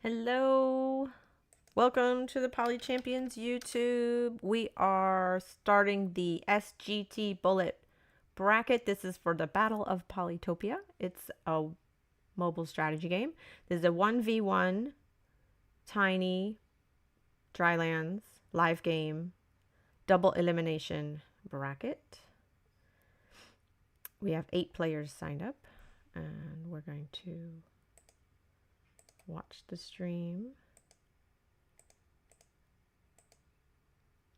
Hello. Welcome to the Poly Champions YouTube. We are starting the SGT bullet bracket. This is for the Battle of Polytopia. It's a mobile strategy game. This is a 1v1 tiny Drylands live game double elimination bracket. We have 8 players signed up and we're going to watch the stream.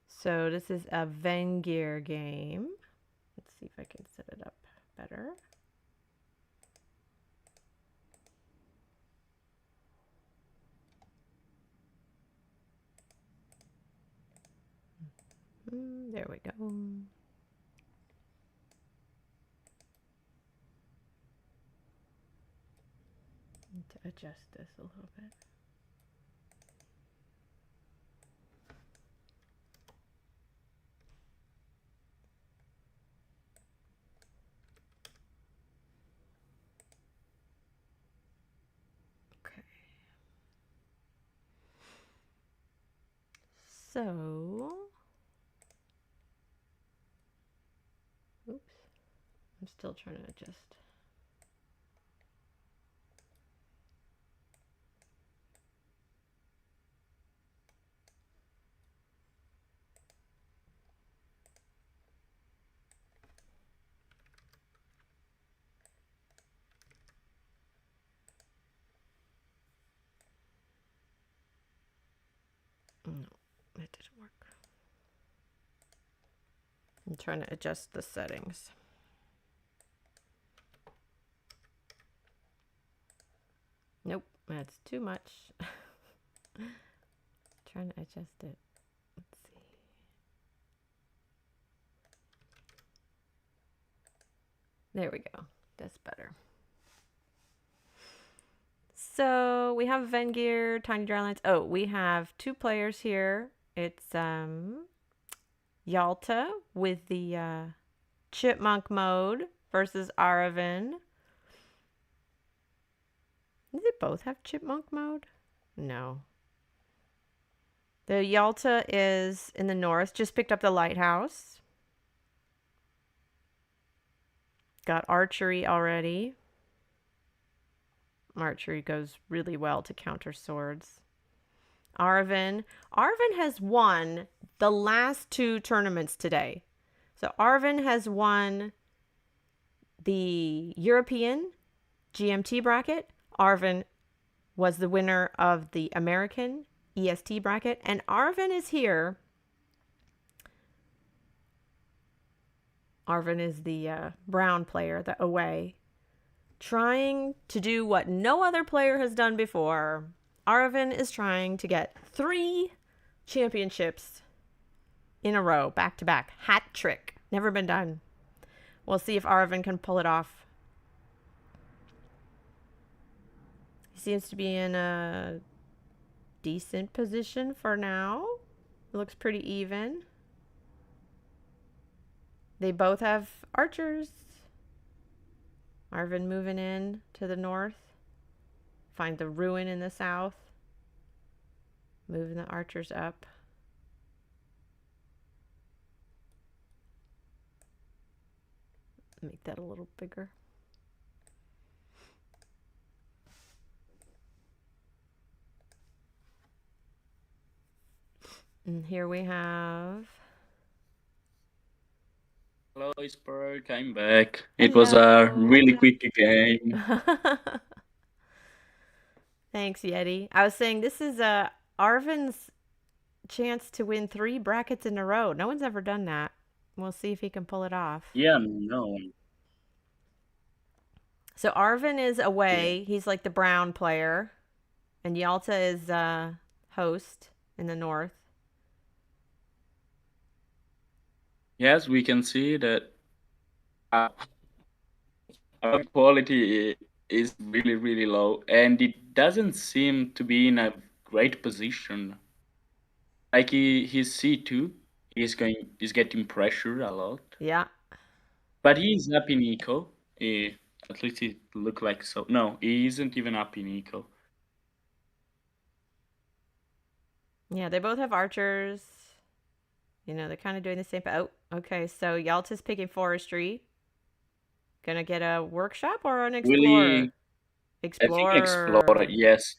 So this is a Vengear game. Let's see if I can set it up better. There we go. Need to adjust this a little bit. Okay. So, oops, I'm still trying to adjust. No, that didn't work. I'm trying to adjust the settings. Nope, that's too much. Trying to adjust it. Let's see. There we go. That's better. So we have Vengear, Tiny Drylands. Oh, we have 2 players here. It's Yalta with the chipmunk mode versus Arvin. Do they both have chipmunk mode? No. The Yalta is in the north. Just picked up the lighthouse. Got archery already. Archery goes really well to counter swords. Arvin has won the last 2 tournaments today. So Arvin has won the European GMT bracket. Arvin was the winner of the American EST bracket. And Arvin is here. Arvin is the brown player, the away, trying to do what no other player has done before. Arvin is trying to get 3 championships in a row, back to back. Hat trick. Never been done. We'll see if Arvin can pull it off. He seems to be in a decent position for now. It looks pretty even. They both have archers. Arvin moving in to the north. Find the ruin in the south. Moving the archers up. Make that a little bigger. And here we have... Hello, Iceberg. I'm back. It was a really quick game. Thanks, Yeti. I was saying this is Arvin's chance to win 3 brackets in a row. No one's ever done that. We'll see if he can pull it off. Yeah, no. So Arvin is away. He's like the brown player. And Yalta is host in the north. Yes, we can see that our quality is really, really low, and it doesn't seem to be in a great position. Like he's C2, he's getting pressure a lot. Yeah. But he's up in eco. At least it looked like so. No, he isn't even up in eco. Yeah, they both have archers. You know, they're kind of doing the same. Oh, okay. So Yalta's picking forestry. Gonna get a workshop or an explorer? Really, I think Explorer, Explorer. yes.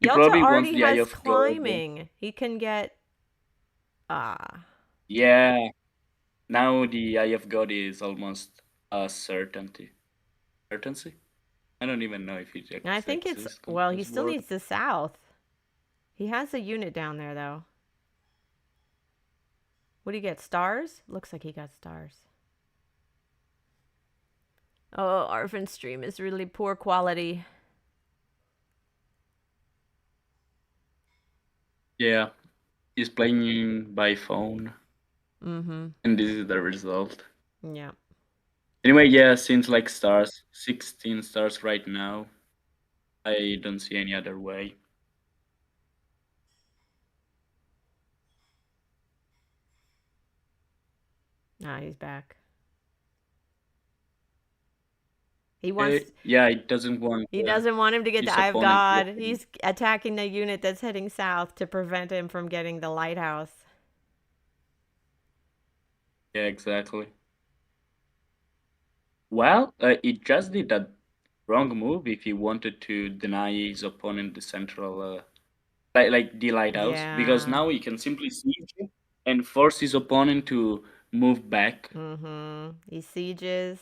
He Yalta probably wants already the Eye has of God. climbing. He can get Yeah, now the Eye of God is almost a certainty. Certainty? I don't even know if it I think it's exists well, he as still word. needs the south. He has a unit down there though. What do you get? Stars? Looks like he got stars. Oh, Arvin's stream is really poor quality. Yeah, he's playing by phone, Mm-hmm. and this is the result. Yeah. Anyway, yeah, seems like stars. 16 stars right now. I don't see any other way. Ah, he's back. He wants Yeah, it doesn't want he doesn't want him to get the his Eye of opponent God. walking. He's attacking the unit that's heading south to prevent him from getting the lighthouse. Yeah, exactly. Well, it just did that wrong move if he wanted to deny his opponent the central, like the lighthouse, because Yeah. now he can simply siege and force his opponent to move back. Mm-hmm. He sieges.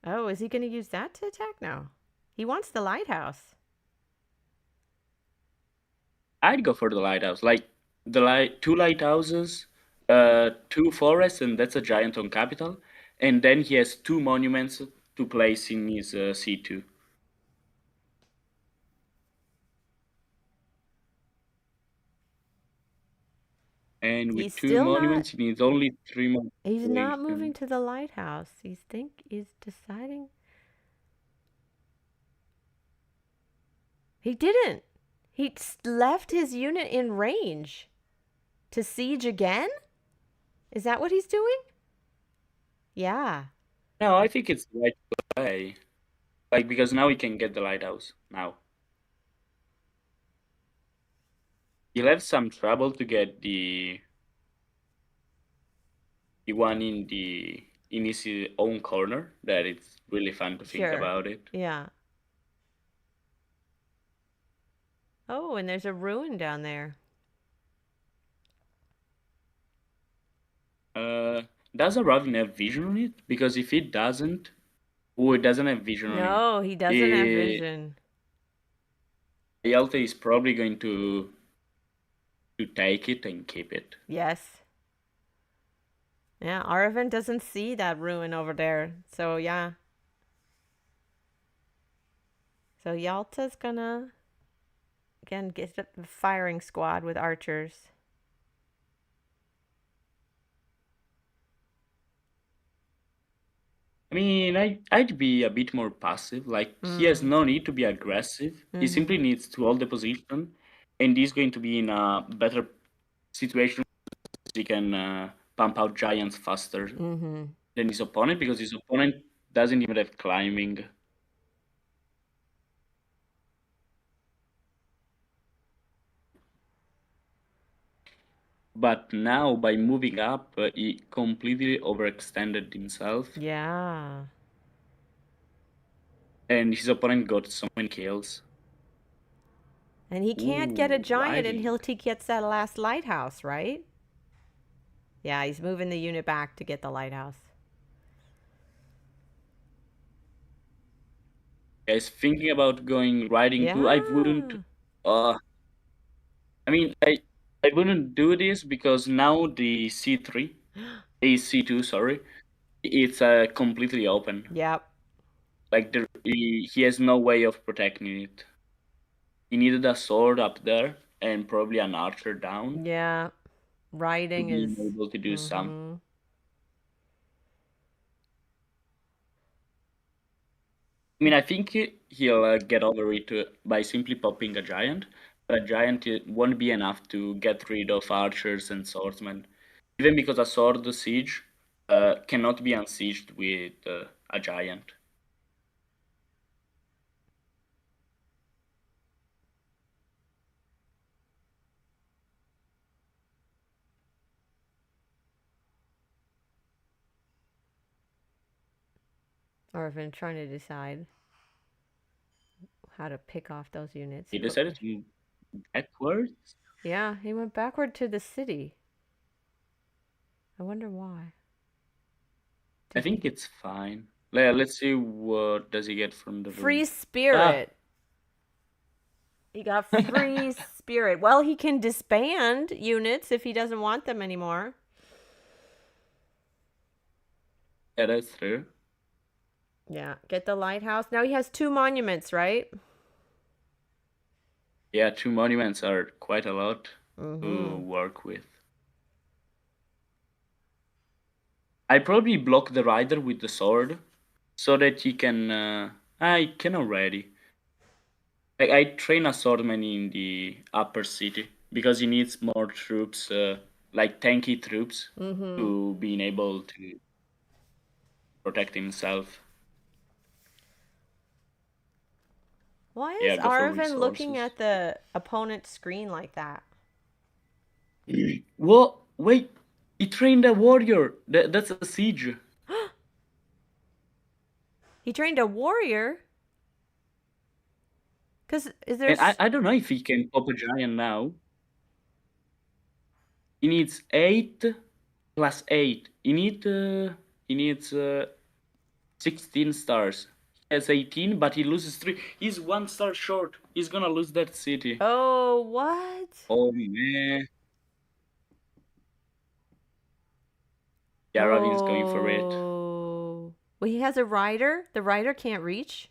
Oh, is he going to use that to attack now? He wants the lighthouse. I'd go for the lighthouse, like two lighthouses, two forests, and that's a giant on capital, and then he has two monuments to place in his C2. And He's with two still not monuments, he needs only three more he's not moving population. to the lighthouse. He's deciding. He didn't. Left his unit in range to siege again? Is that what he's doing? Yeah. No, I think it's the right way. Like, because now he can get the lighthouse. Now. He'll have some trouble to get the one in his own corner. That it's really fun to think Sure. about it. Yeah. Oh, and there's a ruin down there. Uh, does Arvin have vision on it? Because if it doesn't, oh, it doesn't have vision on it. No, he doesn't have Eh, vision. Yalta is probably going to take it and keep it. Yes. Yeah, Arvin doesn't see that ruin over there. So, yeah. So, Yalta's gonna, again, get a firing squad with archers. I mean, I'd be a bit more passive. Like, he has Mm. no need to be aggressive. He Mm-hmm. simply needs to hold the position, and he's going to be in a better situation. He can pump out giants faster Mm-hmm. than his opponent because his opponent doesn't even have climbing. But now, by moving up, he completely overextended himself, Yeah. and his opponent got so many kills. And he can't get a Ooh, giant wildling. until he gets that last lighthouse, right? Yeah, he's moving the unit back to get the lighthouse. Guys, thinking about going riding too, I wouldn't. Yeah. Uh, I mean, I wouldn't do this because now the C3, a C2, sorry, it's completely open. Yep. Like he has no way of protecting it. He needed a sword up there and probably an archer down Yeah. to Writing be is. able to do some. Mm-hmm. I mean, I think he'll get over it by simply popping a giant, but a giant won't be enough to get rid of archers and swordsmen, even because a sword siege cannot be unsieged with a giant. Arvin trying to decide how to pick off those units. He decided to move backwards. Yeah, he went backward to the city. I wonder why. I think it's fine. Let's see what does he get from the Free room. spirit. He got free spirit. Well, he can disband units if he doesn't want them anymore. Yeah, that's true. Yeah, get the lighthouse. Now he has 2 monuments, right? Yeah, 2 monuments are quite a lot to work with. I probably block the rider with the sword so that he can. I can already. I train a swordman in the upper city because he needs more troops, like tanky troops, to being able to protect himself. Why Yeah, is go for Arvin looking resources. at the opponent's screen like that? What? Wait, he trained a warrior. That's a siege. He trained a warrior? Because is there... And I don't know if he can pop a giant now. He needs 8 plus 8. He needs 16 stars. He has 18, but he loses 3. He's 1 star short. He's gonna lose that city. Oh, what? Oh man. Yeah, Ravin's going for it. Oh. Well, he has a rider. The rider can't reach.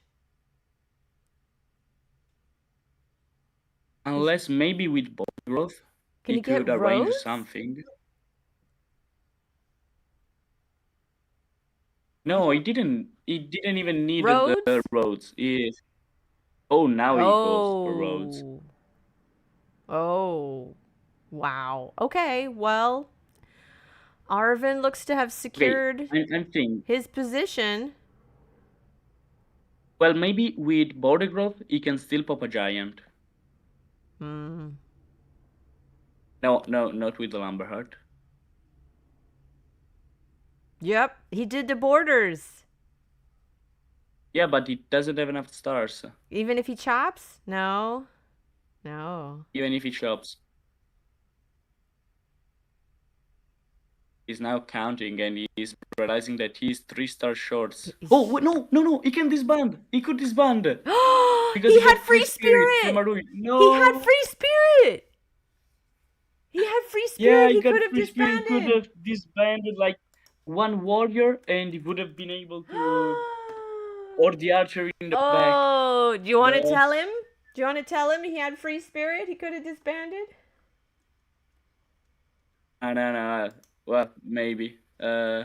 Unless maybe with ball growth, Can he he get could arrange roads? something. No, he didn't. He didn't even need the Roads? roads. Oh, now he goes for roads. Oh. Oh. Wow. Okay, well, Arvin looks to have Okay, secured I'm thinking. his position. Well, maybe with border growth, he can still pop a giant. Hmm. No, not with the Lumberheart. Yep, he did the borders. Yeah, but it doesn't have enough stars. Even if he chops? No. No. Even if he chops. He's now counting and he's realizing that he's 3 stars short. Oh, wait, no, he can disband. He could disband. Because He he had got free free spirit from spirit. Marui. He had No! free spirit. He had free Yeah, spirit. he He got could have free spirit. He could disbanded. have disbanded like 1 warrior and he would have been able to. Or the archer in the back. Oh, do you want to But. tell him? Do you want to tell him he had free spirit? He could have disbanded? No. Well, maybe. I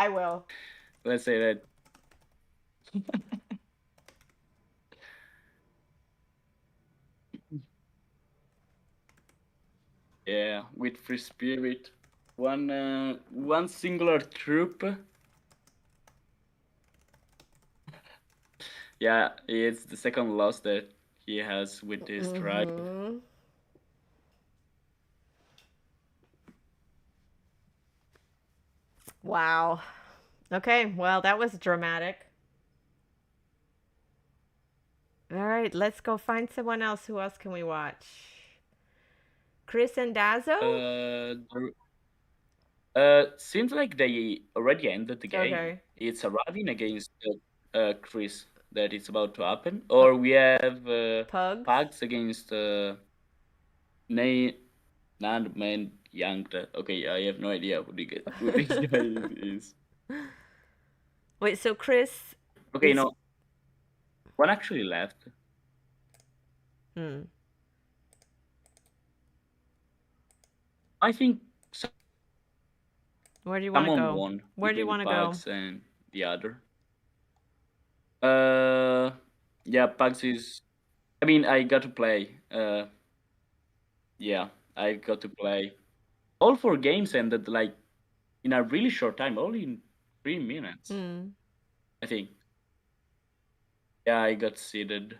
will. Let's say that. Yeah, with free spirit, one singular troop. Yeah, it's the second loss that he has with this tribe. Wow. Okay, well, that was dramatic. All right, let's go find someone else. Who else can we watch? Chris and Dazzo? Seems like they already ended the game. Okay. It's a Ravin against Chris that it's about to happen, or we have Pugs? Pugs against Nay Nandman Yangta. Okay, I have no idea who this guy is. Wait, so Chris Okay, is... no, one actually left. Hmm. I think Where do you want to someone go? won Where do you between the want to go? Pugs and the other. Yeah, Pugs is. I mean, I got to play. Yeah, I got to play. All 4 games ended like in a really short time, only in 3 minutes. Hmm. I think. Yeah, I got seeded.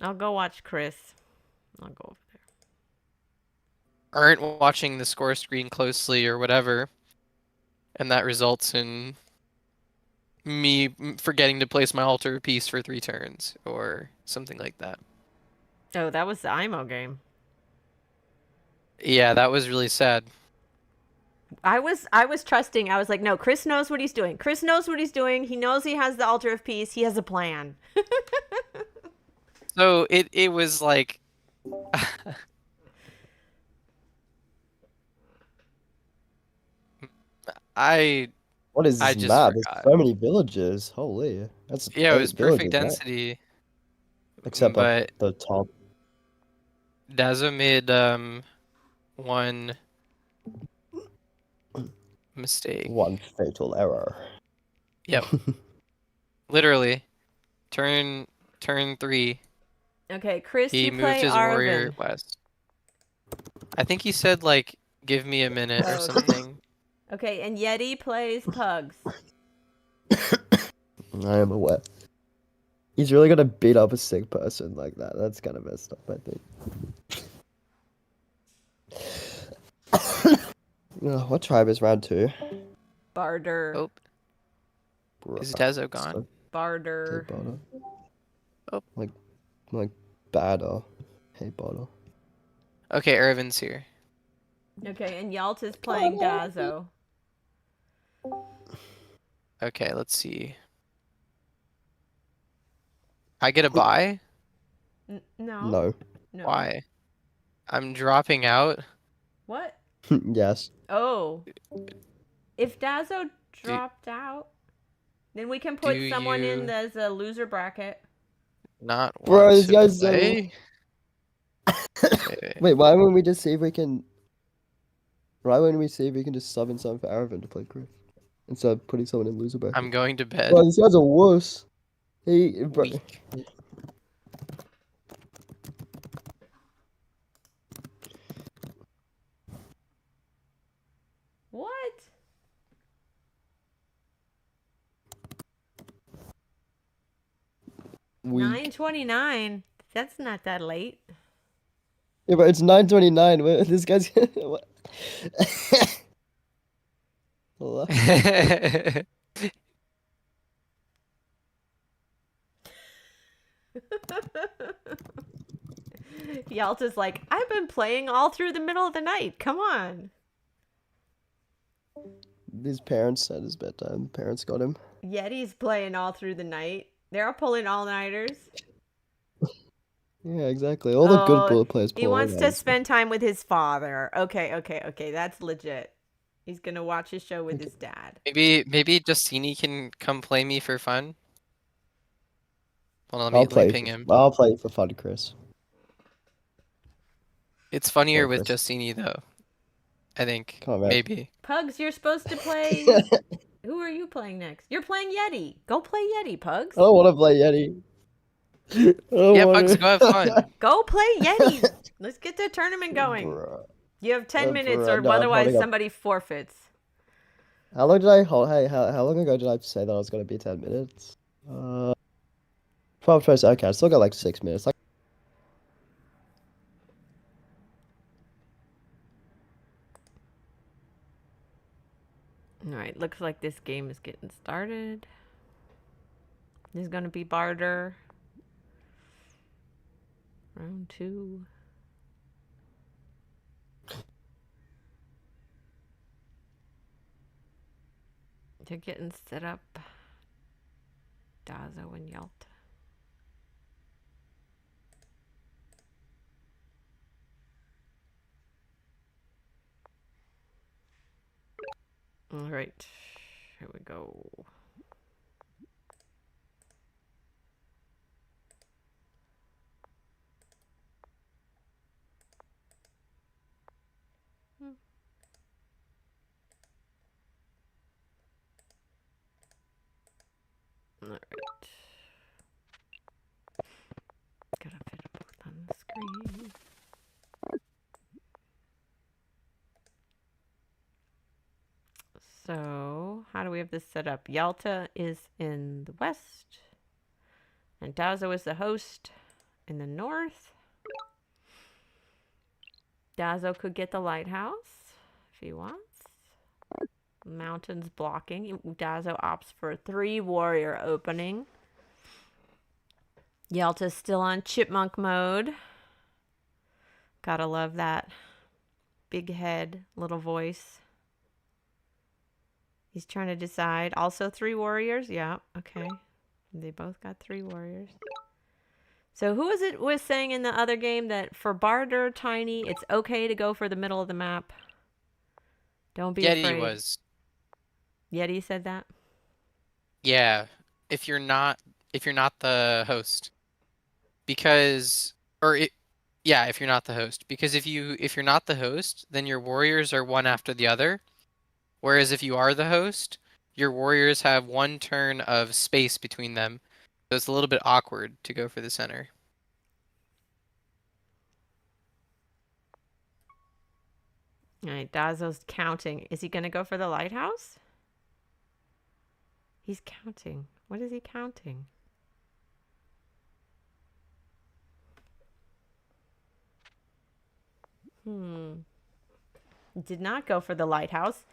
I'll go watch Chris. I'll go over there. Aren't watching the score screen closely or whatever. and that results in me forgetting to place my altar piece for 3 turns or something like that. Oh, that was the IMO game. Yeah, that was really sad. I was trusting. I was like, no, Chris knows what he's doing. Chris knows what he's doing. He knows he has the altar of peace. He has a plan. So it was like I What is I this just map? There's forgot. so many villages. Holy, that's Yeah, it 8 was perfect villages, right? density, Except but at the top. Dazzo made one mistake. One fatal error. Yep, literally. Turn 3, Okay, Chris, he you moved play his warrior Arvin. west. I think he said like give me a minute or Oh, okay. something. Okay, and Yeti plays Pugs. I am aware. He's really gonna beat up a sick person like that. That's kind of messed up, I think. What tribe is round 2? Barter. Oh, is Bruh. Dazzo gone? So- Barter. Hey, Bono. Oh. Like badder. Hey, Bono. Okay, Arvin's here. Okay, and Yalta's playing Dazzo. Okay, let's see. I get a buy? No. No. No. Why? I'm dropping out. What? Yes. Oh. If Dazzo dropped out, then we can put do someone in you- as a loser bracket. Not Bro, want this to guy's so- play. Wait. Wait, why wouldn't we just see if we can? Why wouldn't we see if we can just sub in someone for Arvin to play Chris instead of putting someone in loser bracket? I'm going to bed. Bro, these guys are worse. Bro. Weak. What? Weak. 9:29. That's not that late. Yeah, but it's 9:29. This guy's what? Hello? Yalta's like, I've been playing all through the middle of the night. Come on. His parents said his bedtime. Parents got him. Yeti's playing all through the night. They're all pulling all-nighters. Yeah, exactly. All the good Oh, bullet players pull He wants to all-nighters. spend time with his father. Okay. That's legit. He's gonna watch his show with his dad. Maybe Justini can come play me for fun. Hold on, I'll let play. me ping him. I'll play for fun, Chris. It's funnier Go, with Chris. Justini though. I think. Come on, man. Maybe. Pugs, you're supposed to play. Who are you playing next? You're playing Yeti. Go play Yeti, Pugs. I don't want to play Yeti. Yeah, Pugs, go have fun. Go play Yeti. Let's get the tournament going. Bruh. You have 10 minutes, bruh, or no, I'm otherwise holding up. somebody forfeits. How long did I hold? Hey, how long ago did I say that I was gonna be 10 minutes? 12 tries. Okay, I still got like 6 minutes. Like, All right, looks like this game is getting started. There's gonna be barter. Round 2. They're getting set up. Dazzo and Yalta. All right, here we go. All right. Gotta fit them both on the screen. So, how do we have this set up? Yalta is in the west, and Dazzo is the host in the north. Dazzo could get the lighthouse if he wants. Mountains blocking. Dazzo opts for a 3-warrior opening. Yalta's still on chipmunk mode. Gotta love that. Big head, little voice. He's trying to decide. Also 3 warriors? Yeah, okay. They both got 3 warriors. So who was saying in the other game that for Barter Tiny, it's okay to go for the middle of the map? Don't be Yeti afraid. was. Yeti said that? Yeah. If you're not the host. Because if you're not the host. Because if you're not the host, then your warriors are one after the other. Whereas if you are the host, your warriors have 1 turn of space between them. So it's a little bit awkward to go for the center. All right, Dazzo's counting. Is he going to go for the lighthouse? He's counting. What is he counting? Did not go for the lighthouse.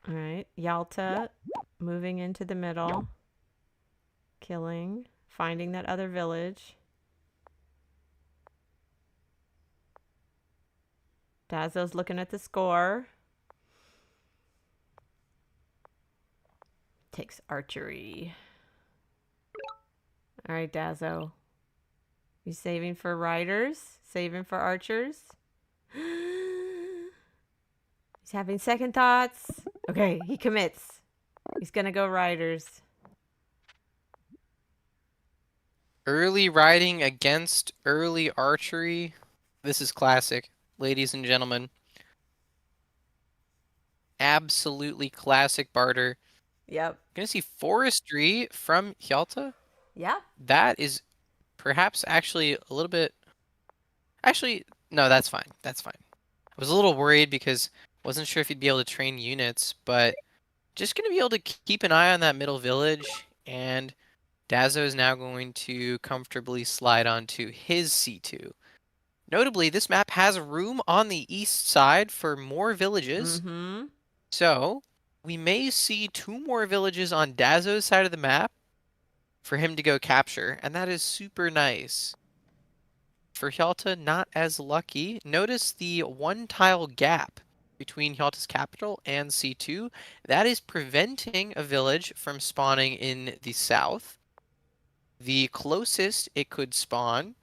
All right, Yalta moving into the middle. Killing. Finding that other village. Dazzo's looking at the score. Takes archery. All right, Dazzo. You saving for riders? Saving for archers? He's having second thoughts. Okay, he commits. He's gonna go riders. Early riding against early archery. This is classic, ladies and gentlemen. Absolutely classic barter. Yep. Gonna see forestry from Yalta. Yeah. That is perhaps actually a little bit. Actually, no, that's fine. That's fine. I was a little worried because I wasn't sure if he'd be able to train units, but just gonna be able to keep an eye on that middle village, and Dazzo is now going to comfortably slide onto his C2. Notably, this map has room on the east side for more villages. Mm-hmm. So, we may see 2 more villages on Dazzo's side of the map for him to go capture, and that is super nice. For Yalta, not as lucky. Notice the 1 tile gap between Yalta's capital and C2. That is preventing a village from spawning in the south. The closest it could spawn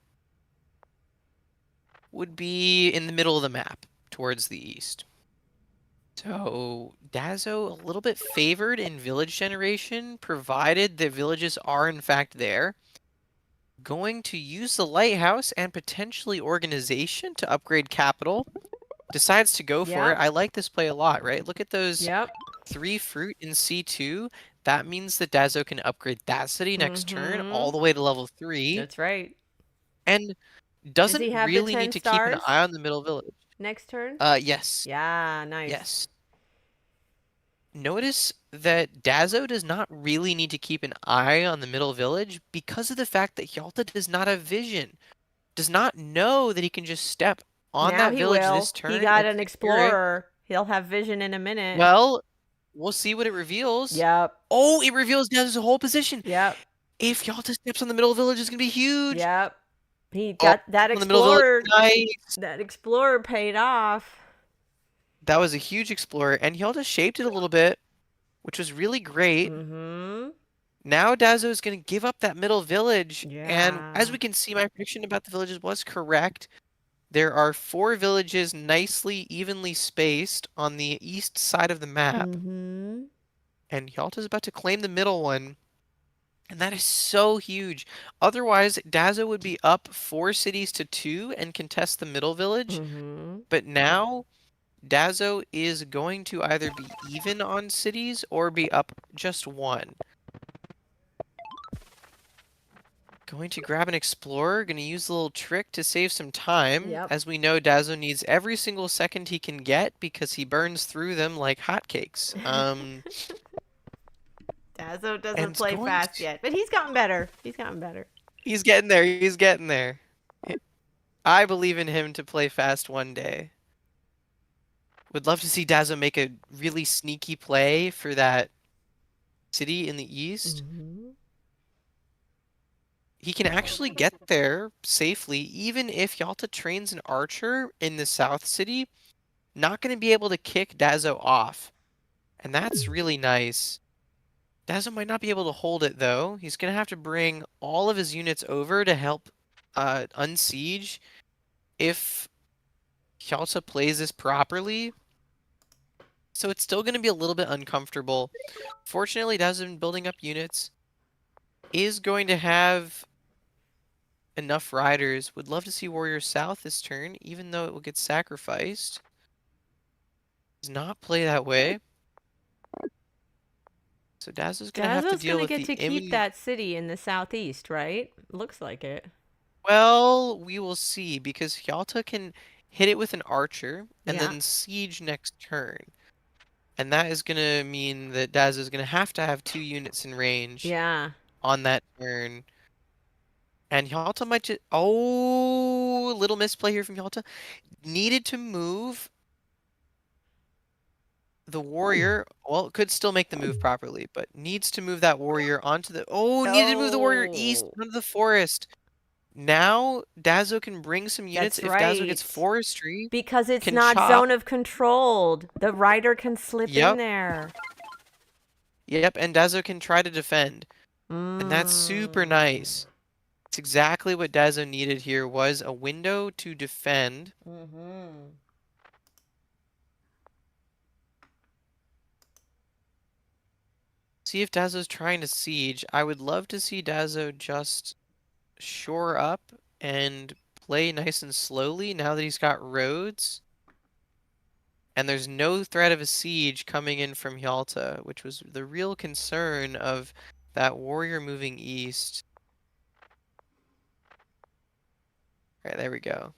would be in the middle of the map, towards the east. So, Dazzo a little bit favored in village generation, provided the villages are in fact there. Going to use the lighthouse and potentially organization to upgrade capital. Decides to go for it. Yep. I like this play a lot, right? Look at those Yep. 3 fruit in C2. That means that Dazzo can upgrade that city next turn Mhm. all the way to level 3. That's right. And doesn't he have the really 10 need to keep an stars? eye on the middle village. Next turn? Yes. Yeah, nice. Yes. Notice that Dazzo does not really need to keep an eye on the middle village because of the fact that Yalta does not have vision. Does not know that he can just step on now that he village will. this turn. He got and an secure it. explorer. He'll have vision in a minute. Well, we'll see what it reveals. Yep. Oh, it reveals Dazzo's whole position. Yep. If Yalta steps on the middle village, it's going to be huge. Yep. He got that on the middle village. explorer. Nice. That explorer paid off. That was a huge explorer, and Yalta shaped it a little bit, which was really great. Mm-hmm. Now Dazzo is going to give up that middle village, and as Yeah. we can see, my prediction about the villages was correct. There are 4 villages nicely, evenly spaced on the east side of the map, Mm-hmm. and Yalta's about to claim the middle one, and that is so huge. Otherwise, Dazzo would be up 4 cities to 2 and contest the middle village, Mm-hmm. but now Dazzo is going to either be even on cities or be up just 1. Going to grab an explorer, going to use a little trick to save some time. Yep. As we know, Dazzo needs every single second he can get because he burns through them like hotcakes. Dazzo doesn't And play going fast to- yet, but he's gotten better. He's gotten better. He's getting there, he's getting there. I believe in him to play fast one day. Would love to see Dazzo make a really sneaky play for that city in the east. He can actually get there safely, even if Yalta trains an archer in the south city. Not going to be able to kick Dazzo off. And that's really nice. Dazzo might not be able to hold it, though. He's going to have to bring all of his units over to help unsiege if Yalta plays this properly. So it's still going to be a little bit uncomfortable. Fortunately, Dazzo's been building up units. Is going to have enough riders. Would love to see Warrior South this turn, even though it will get sacrificed. Does not play that way. So Dazzo's going to have to deal with the Dazzo's gonna get to keep that city in the southeast, right? Looks like it. Well, we will see, because Yalta can hit it with an archer and Yeah. then siege next turn. And that is going to mean that Dazzo's going to have 2 units in range Yeah. on that turn. And Yalta might just... Oh, little misplay here from Yalta. Needed to move the warrior. Well, could still make the move properly, but needs to move that warrior onto the... Oh, needed to move the warrior east onto the forest. Now, Dazzo can bring some units. That's if Dazzo gets right. forestry, Because it's can not chop. zone of controlled. The rider can slip Yep. in there. Yep, and Dazzo can try to defend. And that's super nice. It's exactly what Dazzo needed here, was a window to defend. See if Dazzo's trying to siege. I would love to see Dazzo just shore up and play nice and slowly now that he's got roads. And there's no threat of a siege coming in from Yalta, which was the real concern of that warrior moving east. Alright, there we go.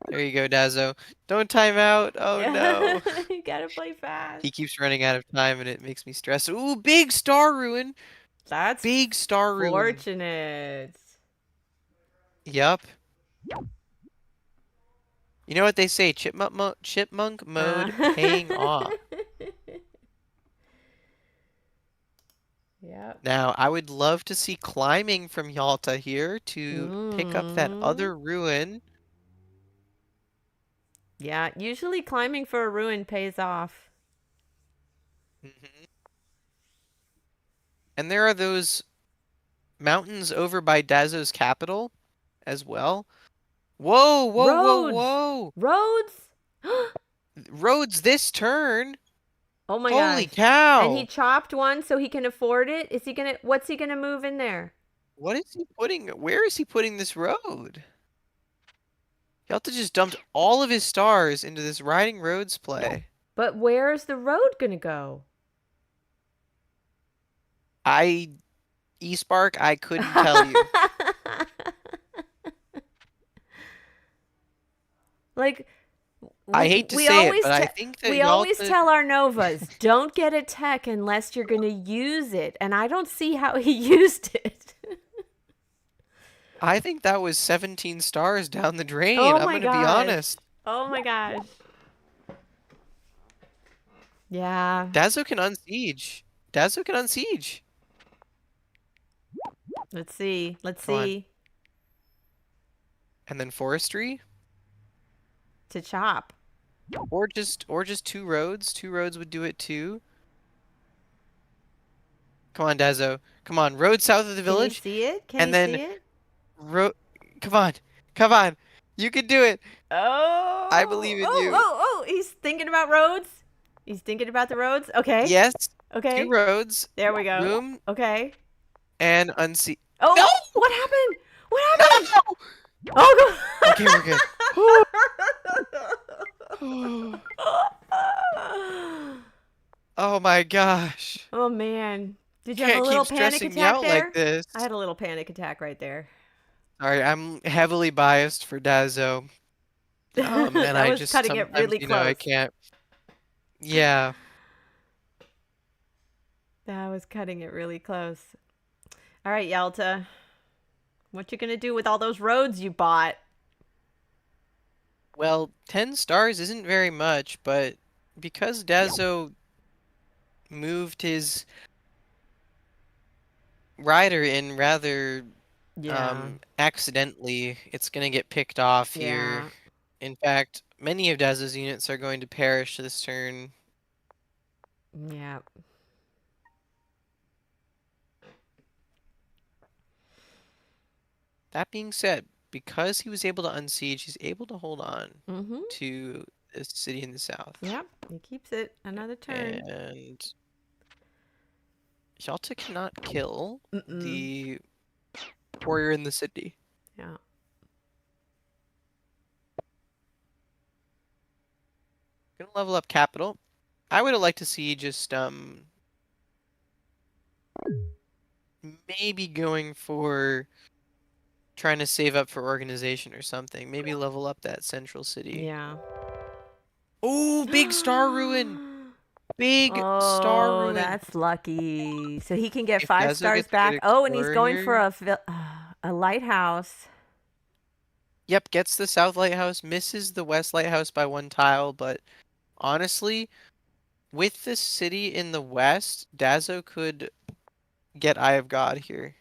There you go, Dazzo. Don't time out. Oh no. You gotta play fast. He keeps running out of time and it makes me stress. Ooh, big star ruin. That's Big star ruin. fortunate. Yep. You know what they say, chipmunk mode paying off. Yep. Now, I would love to see climbing from Yalta here to pick up that other ruin. Yeah, usually climbing for a ruin pays off. And there are those mountains over by Dazzo's capital as well. Whoa, whoa, Roads! whoa, whoa! Roads? Roads this turn? Oh my Holy gosh. cow! And he chopped one so he can afford it? What's he gonna move in there? What is he putting? Where is he putting this road? Yalta just dumped all of his stars into this riding roads play. But where is the road gonna go? E-Spark, I couldn't tell you. Like, I hate to say it, but I think that we always tell our Novas, don't get a tech unless you're going to use it. And I don't see how he used it. I think that was 17 stars down the drain. Oh I'm my going to be gosh. honest. Oh my gosh. Yeah. Dazzo can unsiege. Dazzo can unsiege. Let's see. Let's Come on. see. And then forestry. To chop. Or just 2 roads. 2 roads would do it too. Come on, Dazzo. Come on. Road south of the village. Can you see it? Can and you then see it? Come on. Come on. You can do it. Oh. I believe in you. Oh. He's thinking about roads. He's thinking about the roads. Okay. Yes. Okay. 2 roads. There we go. Boom. Okay. And unsiege. Oh. No! What happened? What happened? No! Oh, Okay, we're good. Oh my gosh. Oh man. Did you have a Can't little keep panic stressing me attack out there? like this. I had a little panic attack right there. Sorry, I'm heavily biased for Dazzo. And That I was just cutting it sometimes, really you know, I close. can't. Yeah. That was cutting it really close. All right, Yalta. What you gonna do with all those roads you bought? Well, 10 stars isn't very much, but because Dazzo moved his rider in rather Yeah. accidentally, it's gonna get picked off here. Yeah. In fact, many of Dazzo's units are going to perish this turn. Yeah. That being said, because he was able to unsiege, he's able to hold on Mm-hmm. to this city in the south. Yep. He keeps it another turn. And Yalta cannot kill the warrior in the city. Yeah. Gonna level up capital. I would have liked to see just maybe going for trying to save up for organization or something. Maybe level up that central city. Yeah. Oh, big star ruin. Big star Oh, ruin. that's lucky. So he can get If 5 Dazzo stars gets a back. good Oh, and he's going for explorer a lighthouse. Yep, gets the south lighthouse, misses the west lighthouse by 1 tile, but honestly, with this city in the west, Dazzo could get Eye of God here.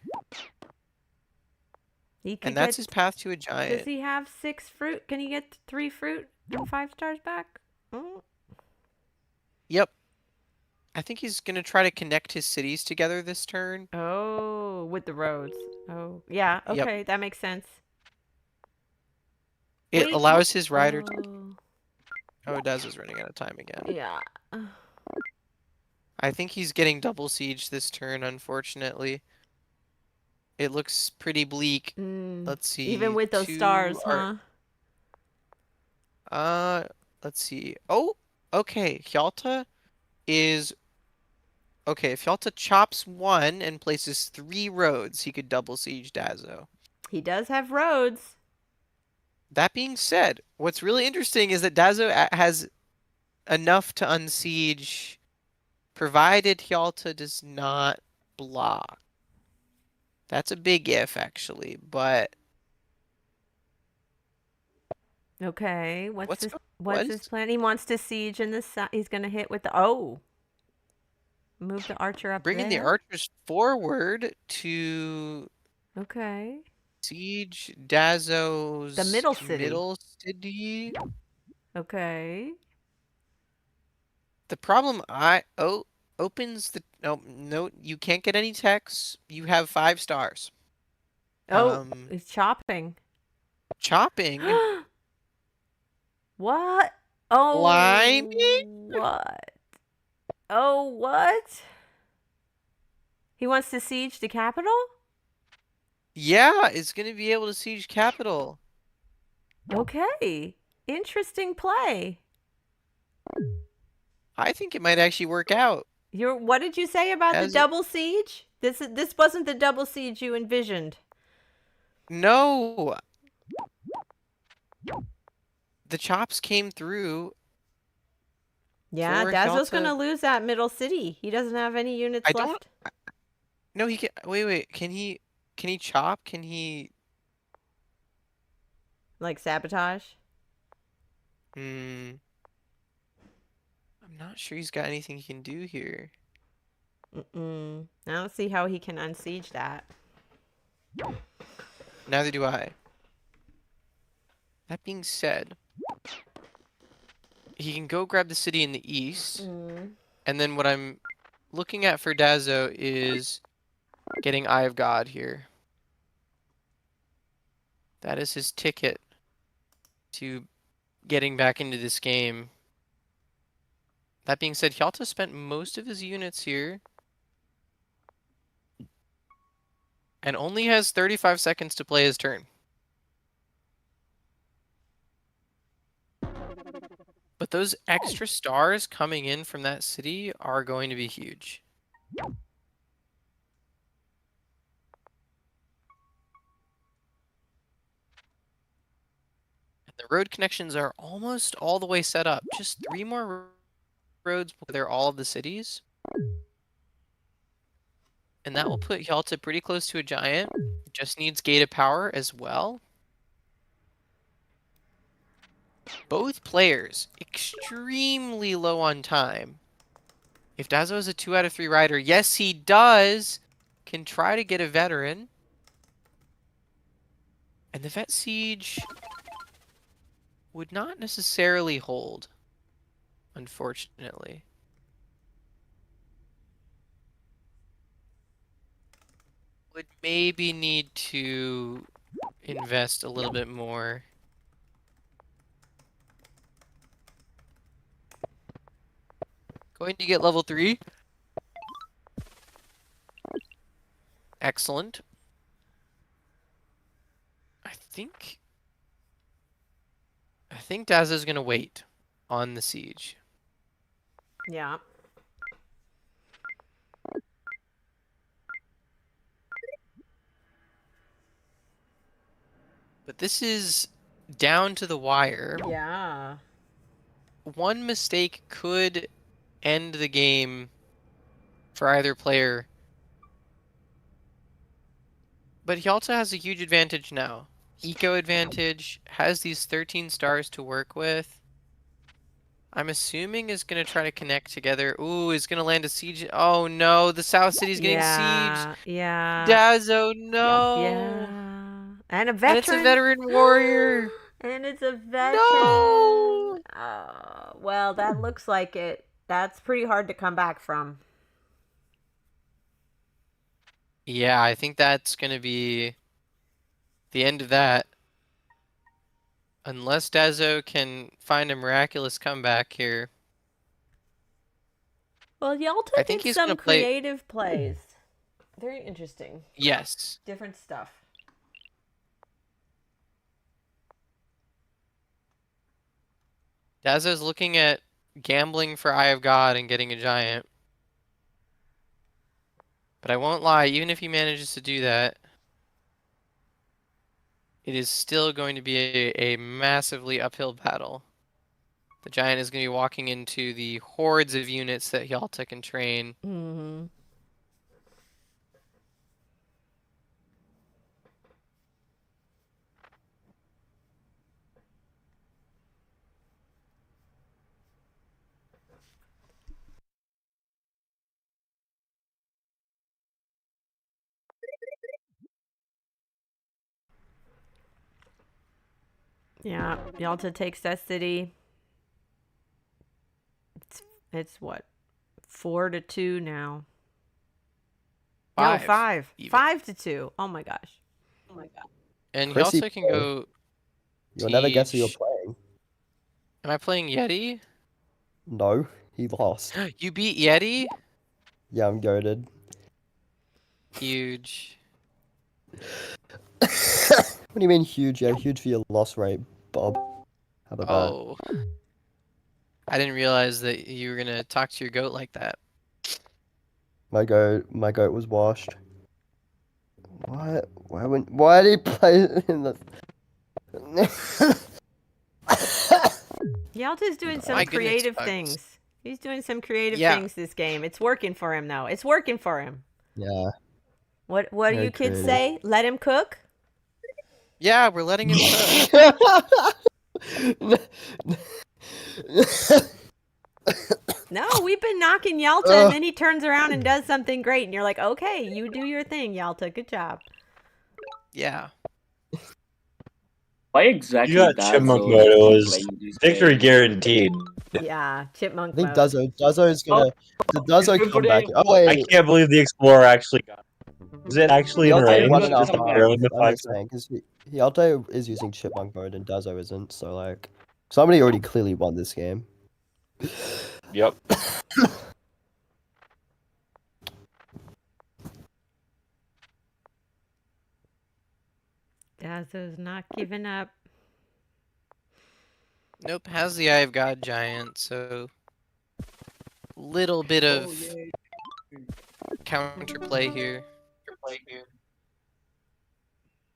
He could And that's get, his path to a does giant. he have 6 fruit? Can he get 3 fruit and 5 stars back? Mm. Yep. I think he's going to try to connect his cities together this turn. Oh, with the roads. Oh, yeah. Yep. Okay, that makes sense. It Wait, allows his rider to... oh, Oh, Dazzo's running out of time again. yeah. I think he's getting double siege this turn, unfortunately. It looks pretty bleak. Let's see. Even with those 2 stars, are... huh? Let's see. Oh, okay. Yalta is... Okay, if Yalta chops 1 and places 3 roads, he could double siege Dazzo. He does have roads. That being said, what's really interesting is that Dazzo has enough to unsiege, provided Yalta does not block. That's a big if, actually, but... Okay, what's What's his plan? He wants to siege in the side. He's gonna hit with the move the archer up bringing the there. archers forward to Okay. siege Dazzo's The middle city. middle city. Okay. The problem opens the no, you can't get any techs. You have 5 stars. Oh, he's chopping. Chopping. What? Oh, Climbing? what? Oh, what? He wants to siege the capital? Yeah, it's gonna be able to siege capital. Okay. Interesting play. I think it might actually work out. What did you say about the As- double siege? This wasn't the double siege you envisioned. No. The chops came through. Yeah, for Dazzo's Yalta. gonna lose that middle city. He doesn't have any units I don't- left. No, he can. Wait. Can he chop? Can he? Like sabotage? I'm not sure he's got anything he can do here. I don't see how he can unsiege that. Neither do I. That being said, he can go grab the city in the east, and then what I'm looking at for Dazzo is getting Eye of God here. That is his ticket to getting back into this game. That being said, Yalta spent most of his units here and only has 35 seconds to play his turn. But those extra stars coming in from that city are going to be huge. And the road connections are almost all the way set up. Just 3 more roads will clear all of the cities. And that will put Yalta pretty close to a giant. Just needs gate of power as well. Both players extremely low on time. If Dazzo is a 2 out of 3 rider, yes he does, can try to get a veteran. And the Vet Siege would not necessarily hold, unfortunately. Would maybe need to invest a little bit more. Going to get level 3. Excellent. I think Dazzo's gonna wait on the siege. Yeah. But this is down to the wire. Yeah. One mistake could end the game for either player. But Yalta has a huge advantage now. Eco advantage, has these 13 stars to work with. I'm assuming is going to try to connect together. Ooh, is going to land a siege. Oh no, the South City's getting sieged. Yeah. Dazzo, no. Yeah. And a veteran. And it's a veteran warrior. And it's a veteran. No. Well, that looks like it. That's pretty hard to come back from. Yeah, I think that's going to be the end of that. Unless Dazzo can find a miraculous comeback here. Well, Yalta I think did he's some gonna play- creative plays. Very interesting. Yes. Different stuff. Dazzo's looking at gambling for Eye of God and getting a giant. But I won't lie, even if he manages to do that, it is still going to be a massively uphill battle. The giant is going to be walking into the hordes of units that Yalta can train. Mm-hmm. Yeah, Yalta takes that city. It's what? 4-2 now. No, 5. Even. 5-2. Oh my gosh. Oh my god. And Chrissy Yalta can go. You'll never guess who you're Teach. playing. Am I playing Yeti? No, he lost. You beat Yeti? Yeah, I'm goaded. Huge. What do you mean huge? Yeah, huge for your loss rate, Bob. How about Oh. I didn't realize that you were gonna talk to your goat like that. that? My goat was washed. What? Why did he play in the? Yalta's doing some My goodness, creative Pugs. things. He's doing some creative Yeah. things this game. It's working for him though. It's working for him. Yeah. What do Very you kids creative. say? Let him cook? Yeah, we're letting him cook. No, we've been knocking Yalta and then he turns around and does something great and you're like, "Okay, you do your thing, Yalta. Good job." Yeah. Why exactly You got Dazzo Chipmunk is mode, it was playing this victory game? guaranteed. Yeah, chipmunk I think mode. Dazzo's gonna. The Dazzo Good for comeback. them. Oh I wait. can't believe the Explorer actually got it. Is it actually in Yalta range? won It's enough just Apparently the I'm five just saying, because Yalta is using chipmunk mode and Dazzo isn't, so like somebody already clearly won this game. Yep. Dazzo's not giving up. Nope, has the Eye of God giant, so little bit of counterplay here.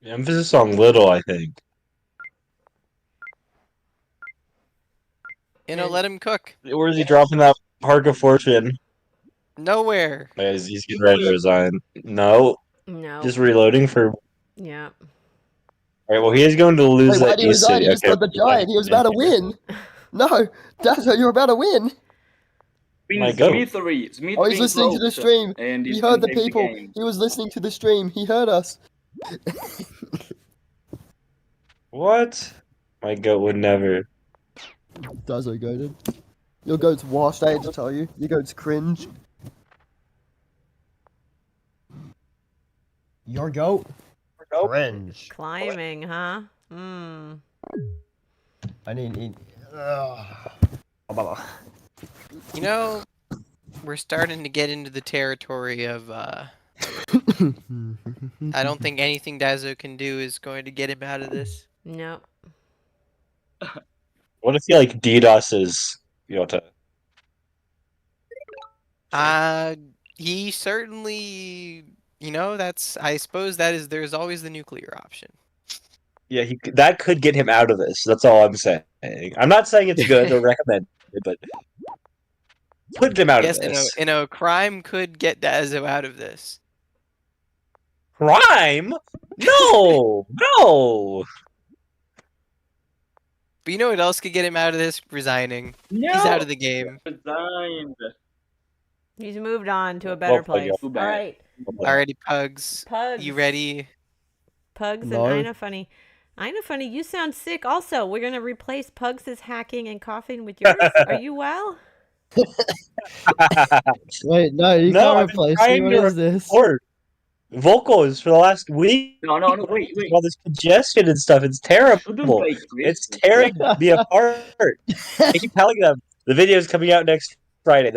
Emphasis on little, I think. Let him cook. Where is he dropping that Park of Fortune? Nowhere. Yeah, he's getting ready to resign. No, No. just reloading for. Yeah. All right. Well, he is going to lose Wait, why that did he resign? He just Okay. got the giant. He was about to win. No, Dazzo, you're about to win. My goat. Smith Oh, he's listening to the stream. and He he's heard gonna the take people. game. He was listening to the stream. He heard us. What? My goat would never. Dazzo goated. Your goat's washed, I hate to tell you. Your goat's cringe. Your goat? Cringe. Climbing, huh? I need. You know, we're starting to get into the territory of. I don't think anything Dazzo can do is going to get him out of this. No. What if he like DDoSes Yalta? He certainly, I suppose there's always the nuclear option. Yeah, that could get him out of this. That's all I'm saying. I'm not saying it's good or recommend it, but put him out Yes, of this. crime could get Dazzo out of this. Crime? No, no. But you know what else could get him out of this? Resigning. No. He's out of the game. Resigned. He's moved on to a better place. Too All bad. right. Alrighty, Pugs. Pugs. You ready? Pugs No. and Ina Funny. Ina Funny, you sound sick also. We're going to replace Pugs' hacking and coughing with yours. Are you well? Wait, no, you No, can't I've been replace me. trying What to is this? Or vocals for the last week. No, wait. All this congestion and stuff. It's Shouldn't terrible. play It's Christmas. tearing me apart. I keep telling them the video's coming out next Friday.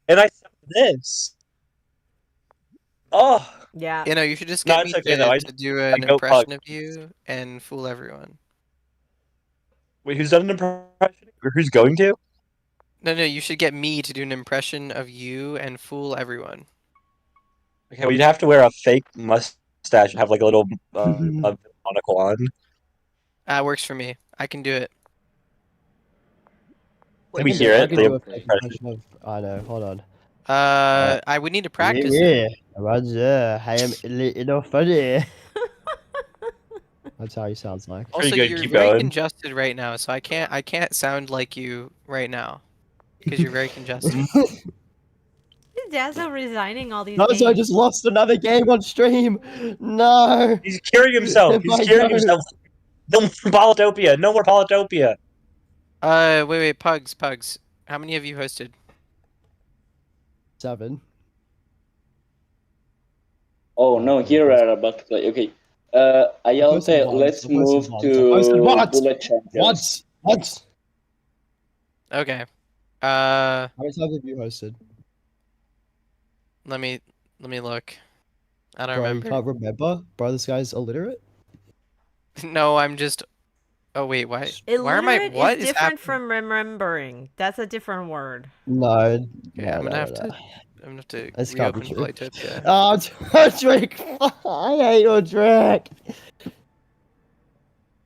And I said this. Oh, Yeah. You should just No, get it's me okay, though. to do an go impression Pugs. of you and fool everyone. wait, who's done an impression? Or who's going to? No, you should get me to do an impression of you and fool everyone. Okay, well, you'd have to wear a fake mustache and have like a little a monocle on. That works for me. I can do it. Can we hear I it? can The do a fake impression. impression of. I know. Hold on. I would need to practice it. Yeah, Roger. I am funny. That's how he sounds like. Also, good, you're keep very going. congested right now, so I can't sound like you right now because you're very congested. Is Dazzo resigning all these No, games? so I just lost another game on stream. No. He's curing himself. He's My curing God. himself. No more Polytopia. No more Polytopia. Wait, Pugs. How many have you hosted? 7. Oh no, here we are about to play. Okay. Yalta, let's move to posted once. Bullet Champions. Once. Okay. How many times have you hosted? Let me look. I don't Bro, remember. you can't remember? Bro, this guy's illiterate? No, I'm just. Oh wait, why? Why am I? Illiterate What is is different happening? from remembering. That's a different word. No. Okay, no, I'm gonna no, have no. to. I'm gonna have to This can't be reopen true. Polytopia. Oh, Drake! I hate your Drake!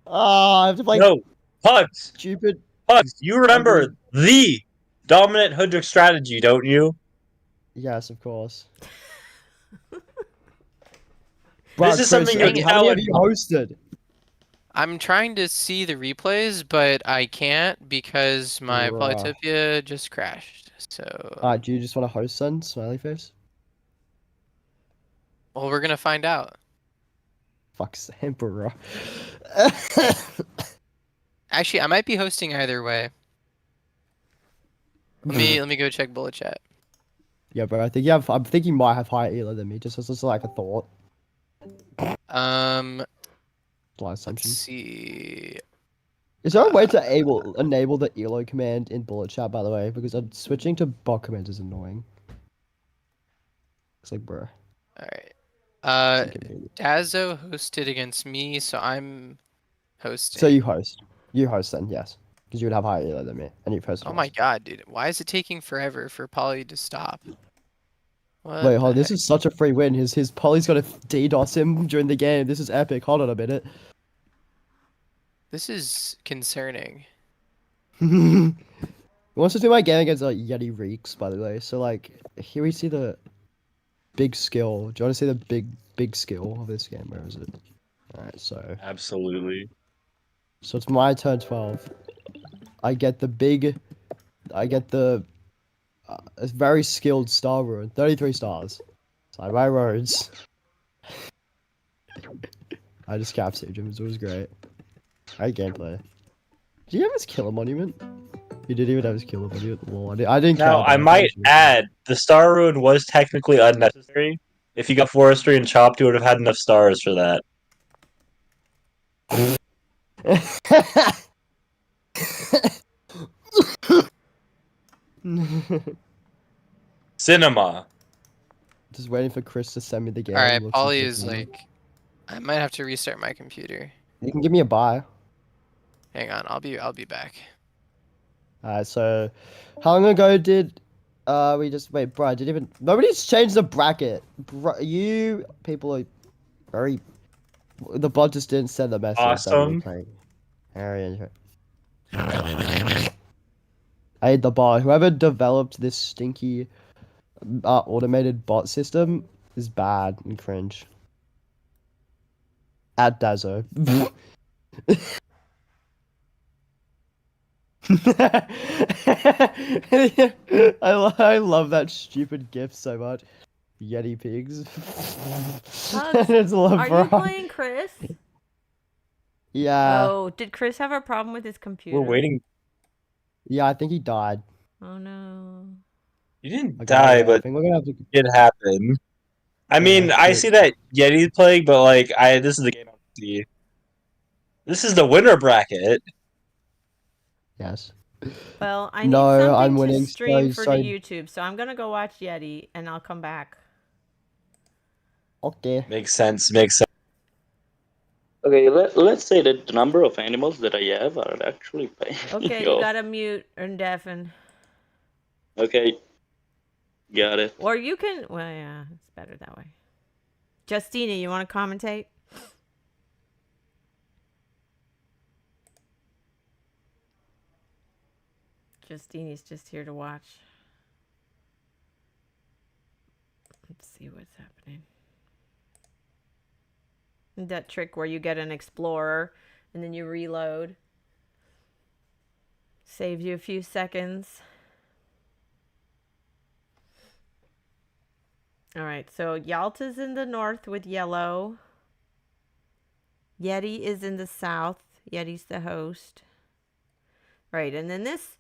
Oh, I have to play No, Pugs. stupid. Pugs. You remember the dominant Hoodrick strategy, don't you? Yes, of course. This is something you're how many have telling you hosted? I'm trying to see the replays, but I can't because my Bruh. Polytopia just crashed. So, Alright, do you just want to host then? Smiley face? well, we're gonna find out. Fuck Sam, bro. Actually, I might be hosting either way. Let me go check bullet chat. Yeah, bro, I think I'm thinking you might have higher elo than me, just as like a thought. Slight Slight assumption. Let's see. Is there a way to enable the elo command in bullet chat, by the way? Because switching to bot commands is annoying. It's like, bro. All right. Dazzo hosted against me, so I'm hosting. So you host. You host then, yes. Because you would have higher elo than me, and you've hosted. Oh my god, dude! Why is it taking forever for Poly to stop? What Wait, the hold on, this heck? is such a free win. His Polly's gonna DDoS him during the game. This is epic. Hold on a minute. This is concerning. He wants to do my game against Yeti Reeks, by the way. So like, here we see the big skill. Do you want to see the big skill of this game? Where is it? Alright, so Absolutely. it's my turn 12. I get the a very skilled star rune, 33 stars. Side by roads. I just captured him, it was great. Great gameplay. Did you have his killer monument? He didn't even have his killer monument. Lol, I didn't Now, count I that. might add, the star rune was technically unnecessary. If you got forestry and chopped, you would have had enough stars for that. Cinema. Just waiting for Chris to send me the game. All right, Looks Polly is interesting. like, I might have to restart my computer. You can give me a buy. Hang on, I'll be back. Alright, so how long ago did we just wait, bro? Did even nobody's changed the bracket. Bro, you people are very. The bot just didn't send the message that we were Awesome. playing. Very interesting. I hate the bot. Whoever developed this stinky automated bot system is bad and cringe. At Dazzo. I love that stupid gif so much. Yeti pigs. Pugs, It's love are for you playing Chris? Yeah. Oh, did Chris have a problem with his computer? We're waiting. Yeah, I think he died. Oh no. You didn't Okay, die, yeah, I but think we're gonna have to. it happened. I mean, Yeah, I wait. see that Yeti's playing, but like, this is the game I want to see. This is the winner bracket. Yes. Well, I need No, something I'm to winning. stream for the Sorry. YouTube, so I'm gonna go watch Yeti and I'll come back. Okay. Makes sense. Makes sense. Okay, let's say that the number of animals that I have are actually paying Okay, me you off. gotta mute and deafen. Okay, got it. Or you can. Well, yeah, it's better that way. Justina, you want to commentate? Justini's just here to watch. Let's see what's happening. That trick where you get an explorer and then you reload. Saves you a few seconds. All right, so Yalta's in the north with yellow. Yeti is in the south. Yeti's the host. Right, and then this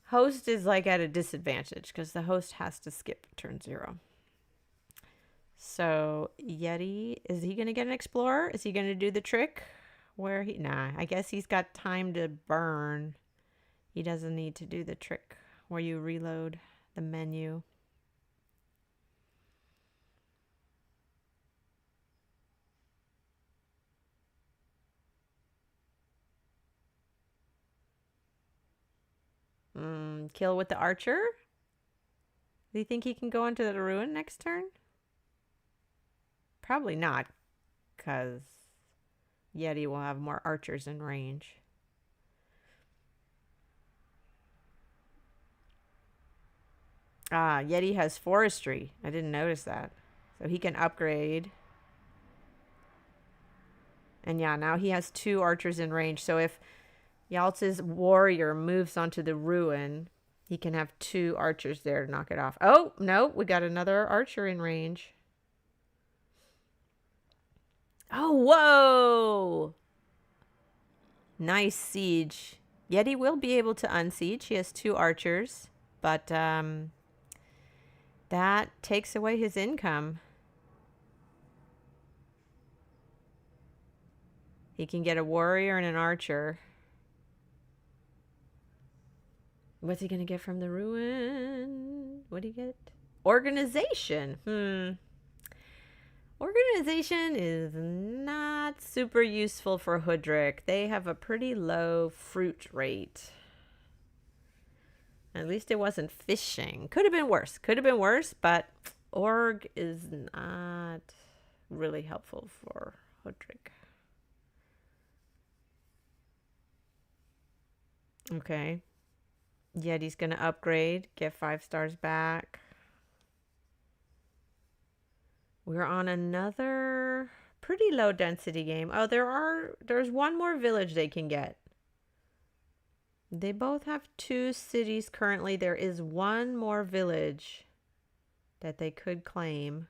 host is like at a disadvantage because the host has to skip turn 0. So Yeti, is he going to get an explorer? Is he going to do the trick where he... Nah, I guess he's got time to burn. He doesn't need to do the trick where you reload the menu. Kill with the archer? Do you think he can go into the ruin next turn? Probably not, because Yeti will have more archers in range. Ah, Yeti has forestry. I didn't notice that. So he can upgrade. And yeah, now he has 2 archers in range. So if Yalta's warrior moves onto the ruin, he can have 2 archers there to knock it off. Oh, no, we got another archer in range. Oh, whoa! Nice siege. Yeti will be able to unsiege. He has 2 archers, but that takes away his income. He can get a warrior and an archer. What's he going to get from the ruin? What do you get? Organization. Organization is not super useful for Hoodrick. They have a pretty low fruit rate. At least it wasn't fishing. Could have been worse. Could have been worse, but org is not really helpful for Hoodrick. Okay. Yeti's going to upgrade, get 5 stars back. We're on another pretty low density game. Oh, there's one more village they can get. They both have 2 cities currently. There is one more village that they could claim.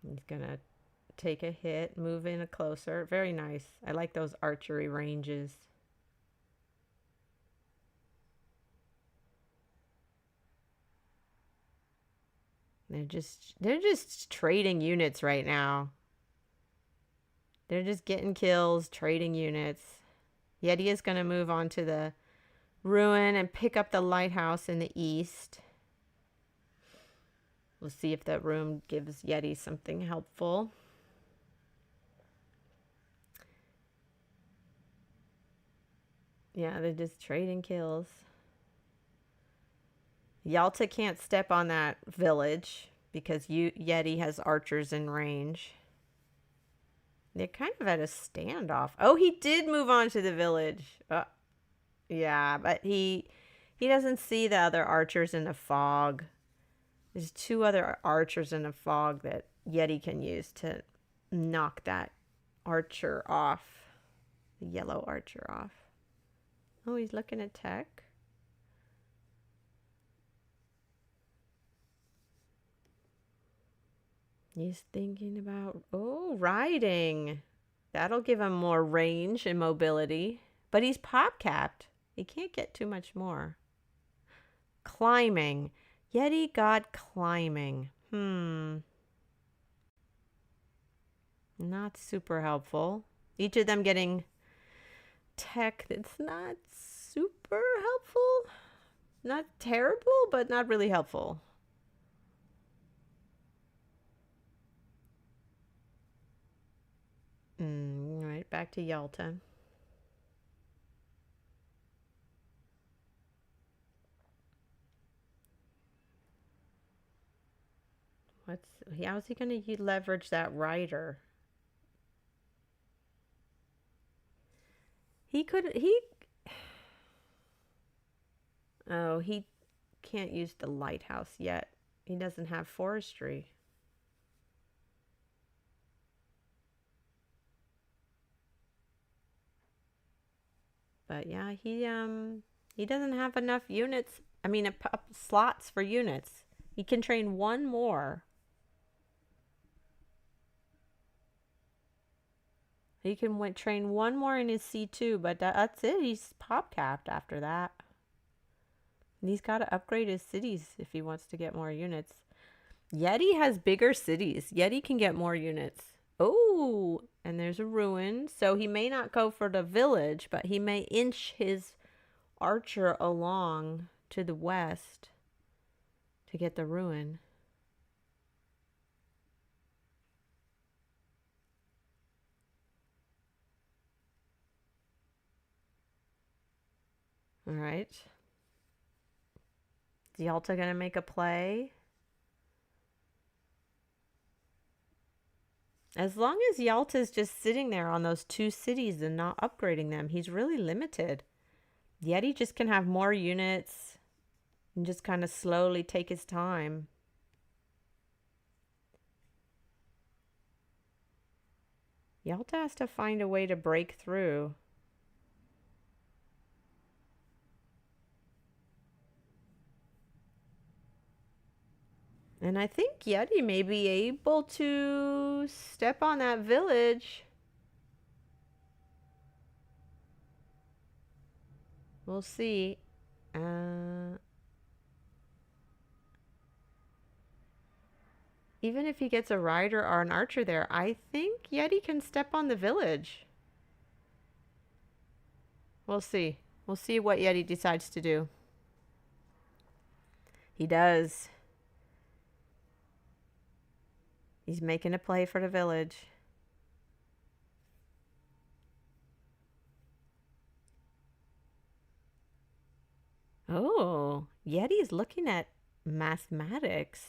He's gonna take a hit, move in a closer. Very nice. I like those archery ranges. They're just trading units right now. They're just getting kills, trading units. Yeti is going to move on to the ruin and pick up the lighthouse in the east. We'll see if that room gives Yeti something helpful. Yeah, they're just trading kills. Yalta can't step on that village because Yeti has archers in range. They're kind of at a standoff. Oh, he did move on to the village. Yeah, but he doesn't see the other archers in the fog. There's 2 other archers in the fog that Yeti can use to knock that archer off. The yellow archer off. Oh, he's looking at tech. He's thinking about, riding. That'll give him more range and mobility. But he's pop capped. He can't get too much more. Climbing. Yeti got climbing. Not super helpful. Each of them getting tech that's not super helpful. Not terrible, but not really helpful. Right, back to Yalta. How is he going to leverage that rider? He can't use the lighthouse yet. He doesn't have forestry. But yeah, he doesn't have enough units. I mean, slots for units. He can train one more. He can train one more in his C2, but that's it. He's pop capped after that. And he's got to upgrade his cities if he wants to get more units. Yeti has bigger cities. Yeti can get more units. Oh, and there's a ruin. So he may not go for the village, but he may inch his archer along to the west to get the ruin. All right. Is Yalta going to make a play? As long as Yalta's just sitting there on those 2 cities and not upgrading them, he's really limited. Yeti just can have more units and just kind of slowly take his time. Yalta has to find a way to break through. And I think Yeti may be able to step on that village. We'll see. Even if he gets a rider or an archer there, I think Yeti can step on the village. We'll see. We'll see what Yeti decides to do. He does. He's making a play for the village. Oh, Yeti's looking at mathematics.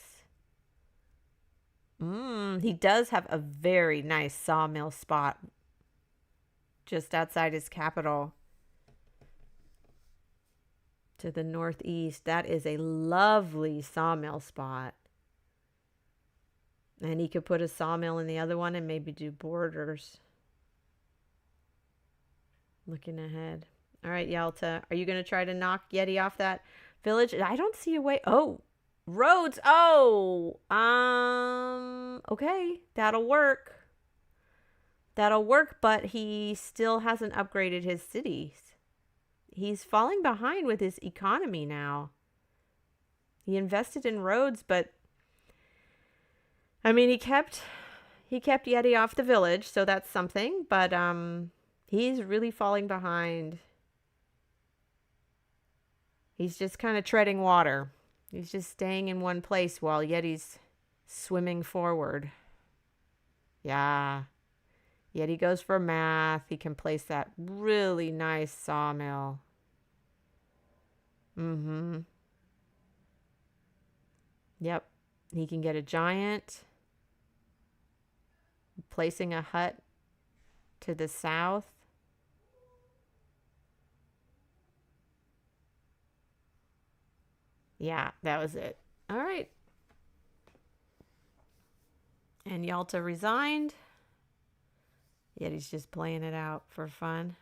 He does have a very nice sawmill spot just outside his capital to the northeast. That is a lovely sawmill spot. And he could put a sawmill in the other one and maybe do borders. Looking ahead. All right, Yalta, are you going to try to knock Yeti off that village? I don't see a way. Oh, roads. Oh, okay, that'll work. That'll work, but he still hasn't upgraded his cities. He's falling behind with his economy now. He invested in roads, but I mean, he kept Yeti off the village, so that's something, but he's really falling behind. He's just kind of treading water. He's just staying in one place while Yeti's swimming forward. Yeah. Yeti goes for math. He can place that really nice sawmill. Yep. He can get a giant. Placing a hut to the south. Yeah, that was it. All right. And Yalta resigned. Yeti's just playing it out for fun.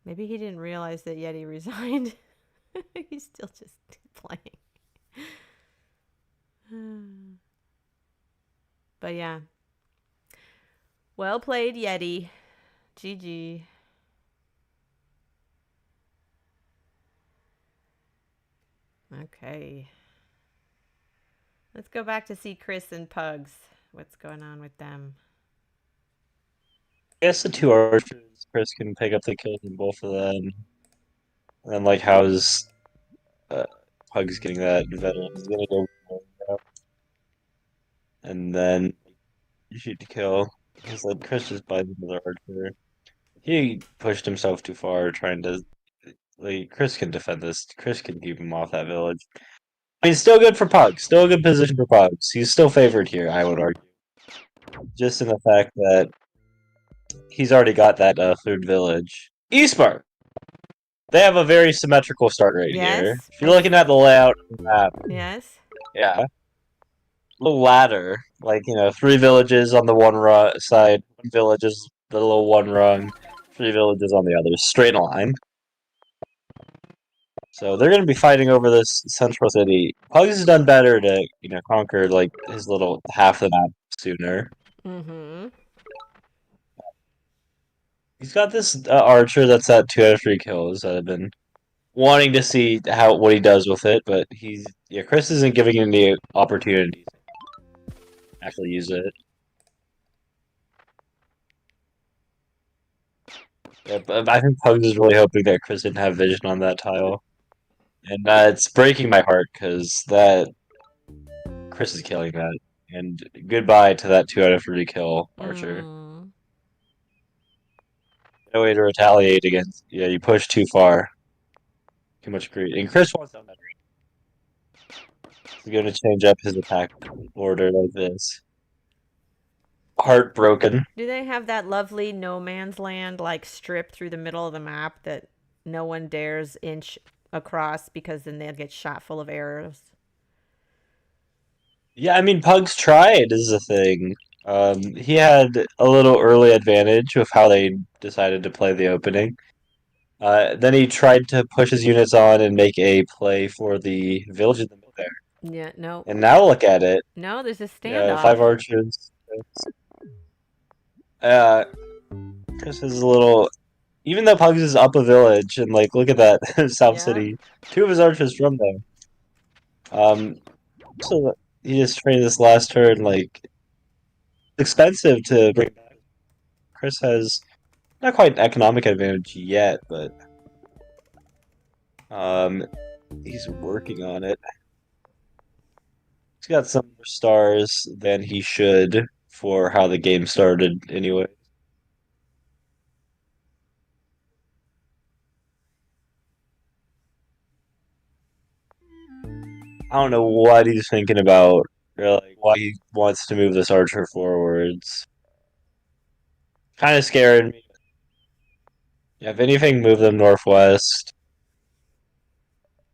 Maybe he didn't realize that Yeti resigned. He's still just playing. But yeah. Well played, Yeti. GG. Okay. Let's go back to see Chris and Pugs. What's going on with them? I guess the two archers, Chris can pick up the kills in both of them. And like, how's Pugs getting that veteran? He's gonna go, and then you shoot to kill. Because like Chris just buys another archer. He pushed himself too far, trying to like Chris can defend this. Chris can keep him off that village. I mean, still good for Pugs. Still a good position for Pugs. He's still favored here, I would argue. Just in the fact that he's already got that third village. Eastmark! They have a very symmetrical start rate here. Yes. If you're looking at the layout of the map, Yes. yeah. Little ladder. Like, 3 villages on the one side, 1 village is the little one rung, 3 villages on the other. Straight line. So they're going to be fighting over this central city. Pugs has done better to, conquer, like, his little half the map sooner. He's got this archer that's at 2 out of 3 kills that I've been wanting to see what he does with it, but Chris isn't giving him the opportunity to actually use it. Yeah, but I think Pugs is really hoping that Chris didn't have vision on that tile. And it's breaking my heart because Chris is killing that. And goodbye to that 2 out of 3 kill archer. No way to retaliate against. Yeah, you push too far. Too much greed. And Chris wants that better. He's going to change up his attack order like this. Heartbroken. Do they have that lovely no man's land like strip through the middle of the map that no one dares inch across because then they'll get shot full of arrows? Yeah, I mean, Pugs tried is the thing. He had a little early advantage with how they decided to play the opening. Then he tried to push his units on and make a play for the village in the middle there. Yeah, no. And now look at it. No, there's a standoff. 5 archers. Chris is a little. Even though Pugs is up a village, and like, look at that South City. 2 of his archers from there. So he just trained this last turn. Like, expensive to bring back. Chris has not quite an economic advantage yet, but he's working on it. He's got some more stars than he should for how the game started anyway. I don't know what he's thinking about, or like why he wants to move this archer forwards. Kind of scaring me. Yeah, if anything, move them northwest.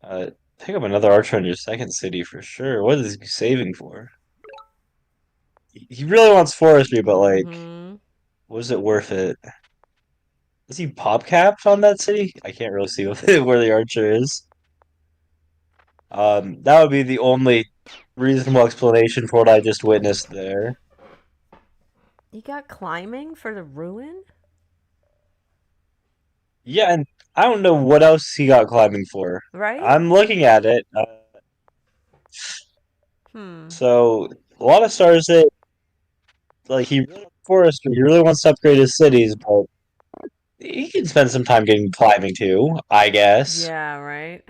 Pick up another archer in your second city for sure. What is he saving for? He really wants forestry, but like, Mhm. was it worth it? Is he pop capped on that city? I can't really see where the archer is. That would be the only reasonable explanation for what I just witnessed there. You got climbing for the ruin? Yeah, and I don't know what else he got climbing for. Right? I'm looking at it. Hmm. So a lot of stars say like he really wants forestry, he really wants to upgrade his cities, but he can spend some time getting climbing too, I guess. Yeah, right.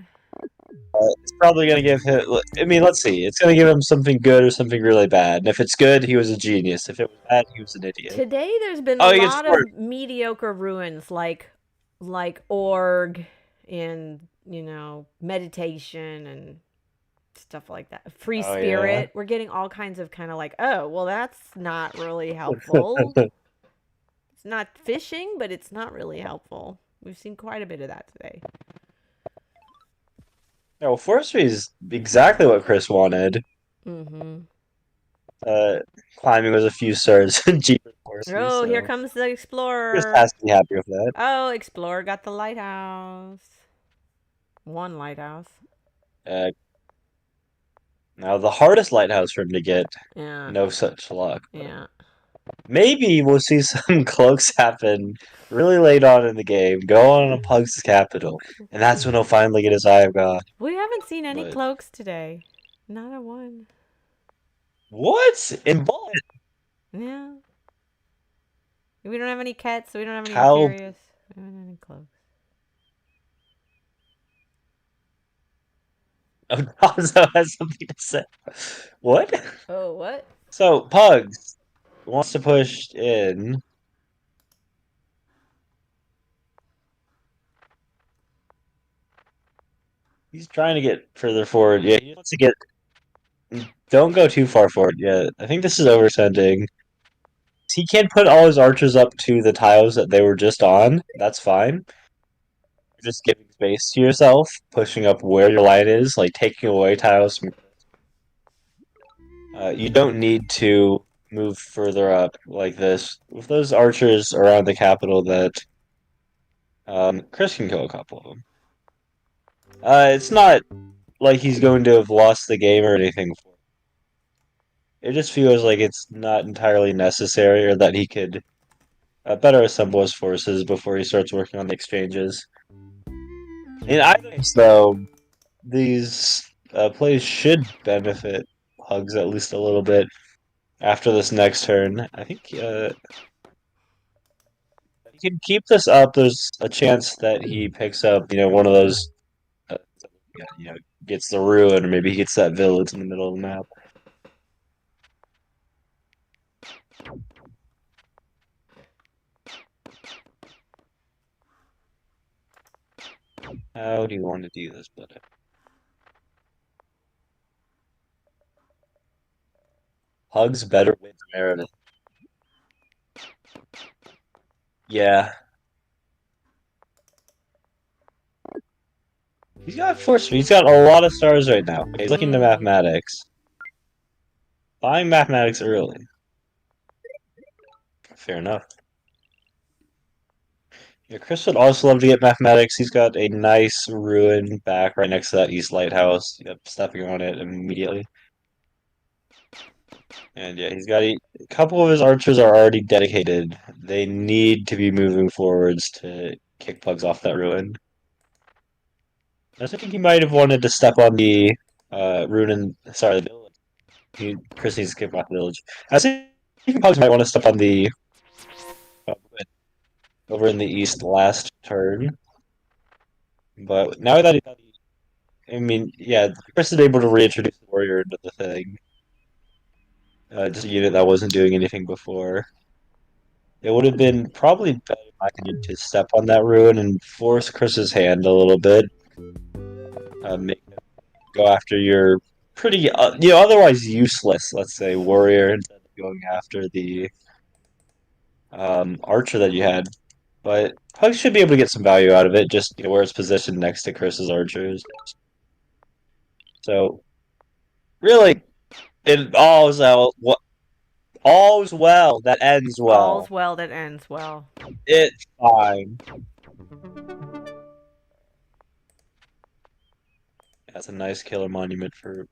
It's probably gonna give him. I mean, let's see. It's gonna give him something good or something really bad. And if it's good, he was a genius. If it was bad, he was an idiot. Today there's been Oh, a he gets lot worse. of mediocre ruins like org and, meditation and stuff like that. Free Oh yeah. spirit. We're getting all kinds of kind of like, oh, well, that's not really helpful. It's not fishing, but it's not really helpful. We've seen quite a bit of that today. Yeah, well, forestry is exactly what Chris wanted. Mm-hmm. Uh, Climbing was a few stars cheaper than forestry, Oh, here so comes the Chris explorer. has to be happy with that. Oh, explorer got the lighthouse. One lighthouse. Uh, Now the hardest lighthouse for him to get, Yeah. no such luck. Yeah. Maybe we'll see some cloaks happen really late on in the game. Go on a Pugs capital, and that's when he'll finally get his Eye of God. We haven't seen any But cloaks today. Not a one. what in Bullet? Yeah. We don't have any cats, so we don't have any How? Imperious. We don't have any cloaks. Oh, Dazzo has something to say. What? Oh, what? So Pugs wants to push in. He's trying to get further forward. Yeah, he wants to get. Don't go too far forward. Yeah, I think this is oversending. He can't put all his archers up to the tiles that they were just on. That's fine. Just giving space to yourself, pushing up where your line is, like taking away tiles from. You don't need to move further up like this. With those archers around the capital, that Chris can kill a couple of them. It's not like he's going to have lost the game or anything. It just feels like it's not entirely necessary, or that he could better assemble his forces before he starts working on the exchanges. In either case, though, these plays should benefit Hugs at least a little bit after this next turn. I think he can keep this up. There's a chance that he picks up, one of those, uh, gets the ruin, or maybe he gets that village in the middle of the map. How do you want to do this, buddy? Hugs better win Meredith. Yeah. He's got force. He's got a lot of stars right now. He's looking to mathematics. Buying mathematics early. Fair enough. Yeah, Chris would also love to get mathematics. He's got a nice ruin back right next to that east lighthouse. Yep, stepping on it immediately. And yeah, he's got a couple of his archers are already dedicated. They need to be moving forwards to kick Pugs off that ruin. I think he might have wanted to step on the ruin. Sorry, the village. Chris needs to kick off the village. I think Pugs might want to step on the ruin over in the east last turn. But now that I mean, yeah, Chris is able to reintroduce the warrior into the thing. just a unit that wasn't doing anything before. It would have been probably better, in my opinion, to step on that ruin and force Chris's hand a little bit. Make him go after your pretty, otherwise useless, let's say, warrior instead of going after the archer that you had. But Pugs should be able to get some value out of it, just where it's positioned next to Chris's archers. So really, it all's well that ends well. All's well that ends well. It's fine. That's a nice killer monument for.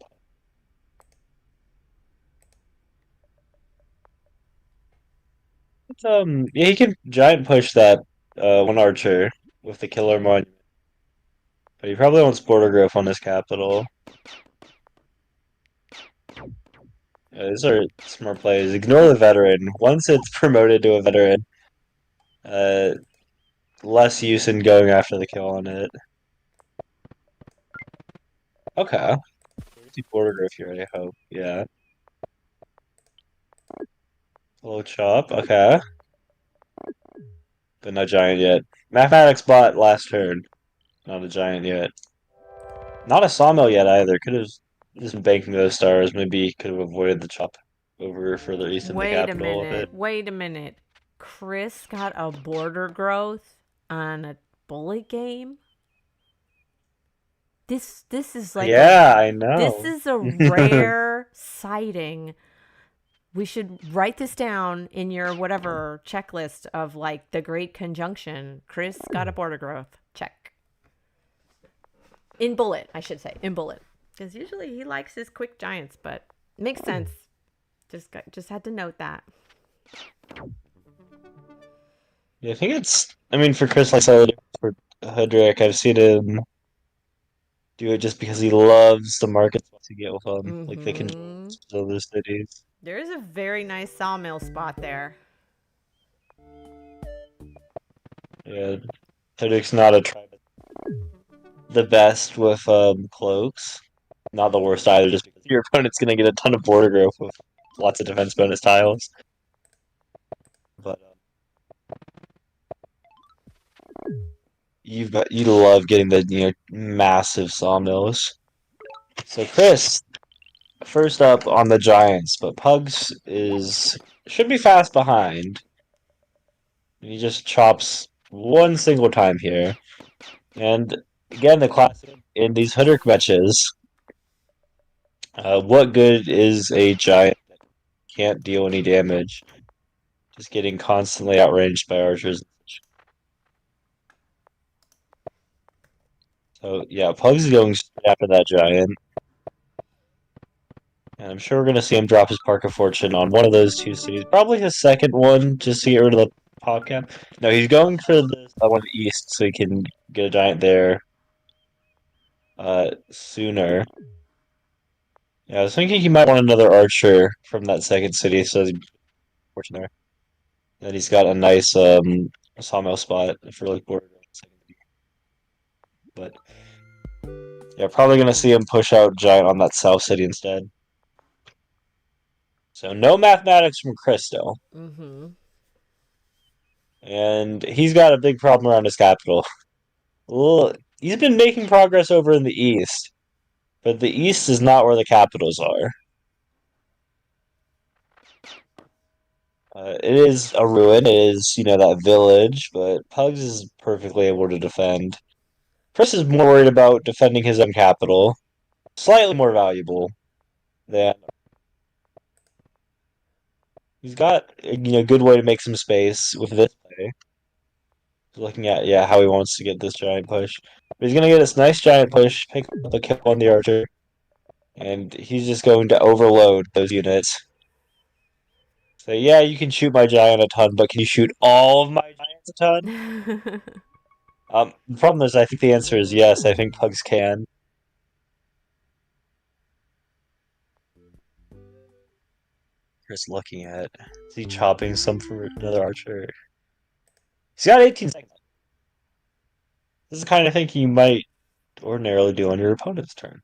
Yeah, he can giant push that one archer with the killer monument. But he probably wants border growth on his capital. These are smart plays. Ignore the veteran. Once it's promoted to a veteran, less use in going after the kill on it. Okay. Border growth here, I hope. Yeah. Low chop. Okay. But no giant yet. Mathematics bot last turn. Not a giant yet. Not a sawmill yet either. Could have just been banking those stars. Maybe could have avoided the chop over further east in the capital of it. Wait a minute. Chris got a border growth on a bullet game? This is like Yeah, I know. This is a rare sighting. We should write this down in your whatever checklist of like the great conjunction. Chris got a border growth. Check. In bullet, I should say. In bullet. Because usually he likes his quick giants, but makes sense. Just had to note that. Yeah, I think for Chris, like I said, for Hudrick, I've seen him do it just because he loves the markets to get with them. Like they can other cities. There is a very nice sawmill spot there. Yeah, Hudrick's not the best with cloaks. Not the worst either, just because your opponent's gonna get a ton of border growth with lots of defense bonus tiles. But you love getting the massive sawmills. So Chris, first up on the Giants, but Pugs should be fast behind. He just chops one single time here. And again, the classic in these Hudrick matches. What good is a giant that can't deal any damage? Just getting constantly outranged by archers. So yeah, Pugs is going straight after that giant. And I'm sure we're going to see him drop his Park of Fortune on one of those two cities. Probably his second one, just to get rid of the pop cap. No, he's going for the one east so he can get a giant there sooner. Yeah, I was thinking he might want another archer from that second city, so he's fortune there. And he's got a nice sawmill spot for like border. But yeah, probably going to see him push out giant on that south city instead. So no mathematics from Chris still. And he's got a big problem around his capital. Well, he's been making progress over in the east, but the east is not where the capitals are. It is a ruin. It is, that village, but Pugs is perfectly able to defend. Chris is more worried about defending his own capital. Slightly more valuable than. He's got a good way to make some space with this play. He's looking at how he wants to get this giant push. But he's gonna get this nice giant push, pick up a kill on the archer, and he's just going to overload those units. So yeah, you can shoot my giant a ton, but can you shoot all of my giants a ton? The problem is, I think the answer is yes. I think Pugs can. Chris looking at, is he chopping some for another archer? He's got 18 seconds. This is the kind of thing you might ordinarily do on your opponent's turn.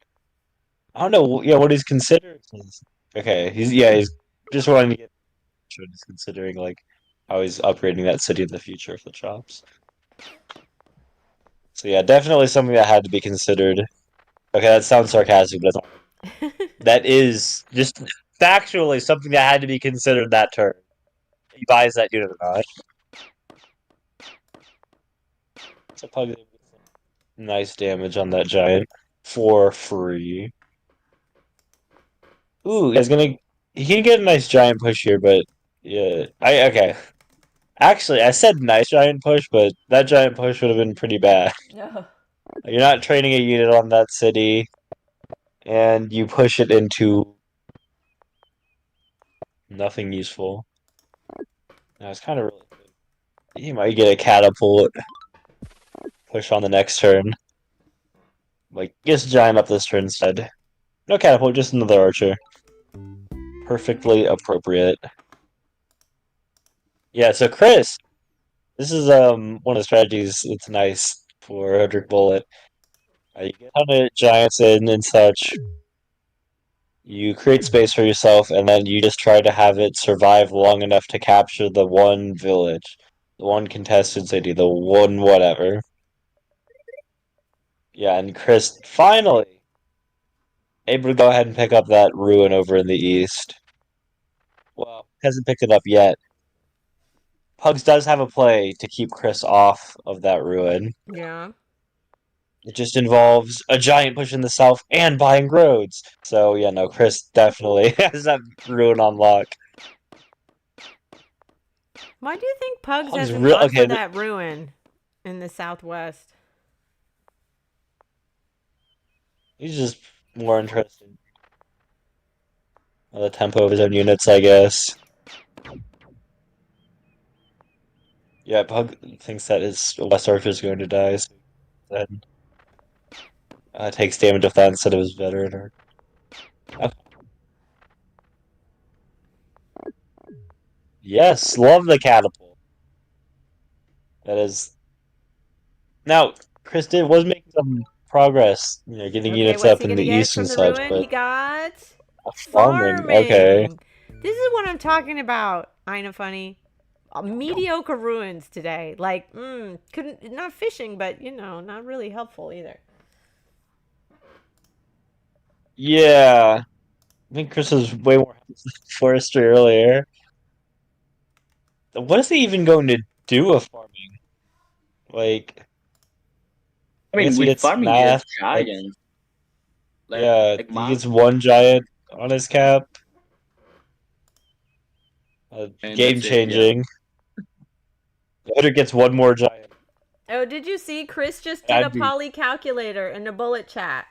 I don't know. Yeah, what he's considered. Okay, he's just wanting to get just considering like how he's upgrading that city in the future for the shops. So yeah, definitely something that had to be considered. Okay, that sounds sarcastic, but that is just factually something that had to be considered that turn. He buys that unit or not. So Pug gets some nice damage on that giant for free. Ooh, he can get a nice giant push here, but yeah, okay. Actually, I said nice giant push, but that giant push would have been pretty bad. No. You're not training a unit on that city, and you push it into nothing useful. Now it's kind of really. You might get a catapult push on the next turn. Like, get a giant up this turn instead. No catapult, just another archer. Perfectly appropriate. Yeah, so Chris, this is one of the strategies that's nice for Hodrick Bullet. You get a ton of giants in and such. You create space for yourself, and then you just try to have it survive long enough to capture the one village, the one contested city, the one whatever. Yeah, and Chris finally able to go ahead and pick up that ruin over in the east. Well, hasn't picked it up yet. Pugs does have a play to keep Chris off of that ruin. Yeah. It just involves a giant push in the south and buying roads. So yeah, no, Chris definitely has that ruin on lock. Why do you think Pugs Pugs hasn't real- gone okay, for that ruin in the southwest? He's just more interested in the tempo of his own units, I guess. Yeah, Pug thinks that his West Archer is going to die, so then takes damage of that instead of his veteran. Okay. Yes, love the catapult. That is. Now, Chris was making some progress, getting Okay, units what's up he in gonna the get east from and the such, ruin? but He got farming. Okay. This is what I'm talking about. I know, funny. Mediocre ruins today. Like, couldn't not fishing, but not really helpful either. Yeah. I think Chris was way more forestry earlier. What is he even going to do with farming? Like, I mean, guess he with gets farming, math. there's giants. Yeah, Like he gets math, one giant on his cap. and Game that's it. Yeah. changing. The other gets one more giant. Oh, did you see Chris just did a I'd be- poly calculator in the bullet chat?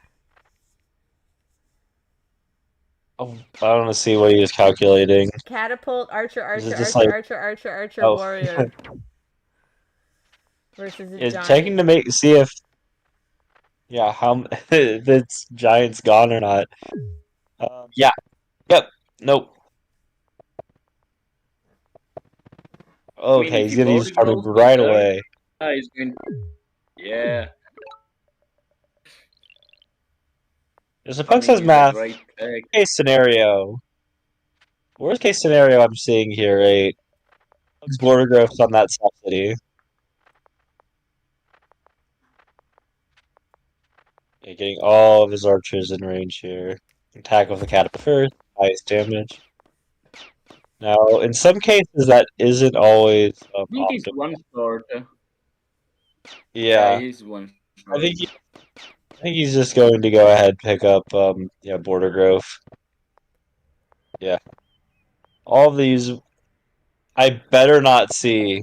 Oh, I don't want to see what he was calculating. Catapult, archer, Is archer, it just archer, like- archer, archer, archer, Oh. warrior. Versus a Is giant. checking to see if how if it's giants gone or not. Yeah. Yep. Nope. I mean, Okay, if he's he gonna use border farming goes right with away. he's going. Yeah. There's a Pugs Farming has is a math. great pick. Case scenario. Worst case scenario I'm seeing here, right? Pugs border growth on that south city. Yeah, getting all of his archers in range here. Attack with the catapult first, highest damage. Now, in some cases, that isn't always I think he's optimal. one short. Yeah, He's one I short. think he's just going to go ahead and pick up border growth. Yeah, all of these, I better not see.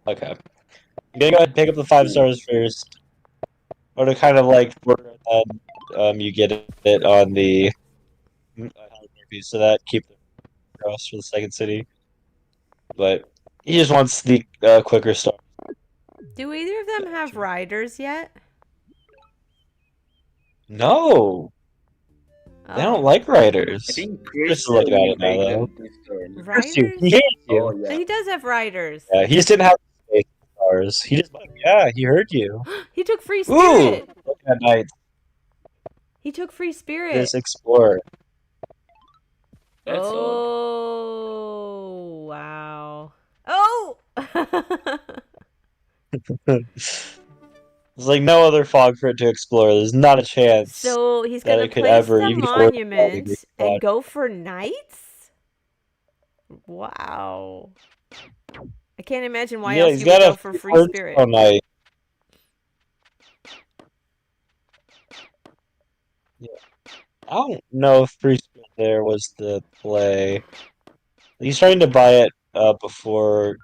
Okay, I'm gonna go ahead and pick up the 5 stars first, or to kind of like border, and you get it on the piece of that. Keep the cross for the second city, but he just wants the quicker start. Do either of them have riders yet? No, they don't like riders. I think Chris Chris is looking at will it now, take though. them this turn. Chris, he Riders? hates you. Oh yeah. He does have riders. Yeah, he just didn't have space stars. He just, he heard you. He took free Ooh, spirit. look at night. He took free spirit. This explorer. That's odd. Oh, wow. Oh! There's like no other fog for it to explore. There's not a chance So he's that gonna it could place ever the even work. monument and go for knights? Wow. I can't imagine why Yeah, else he's you would got go a for free first spirit. all night. Yeah. I don't know if free spirit there was the play. He's trying to buy it before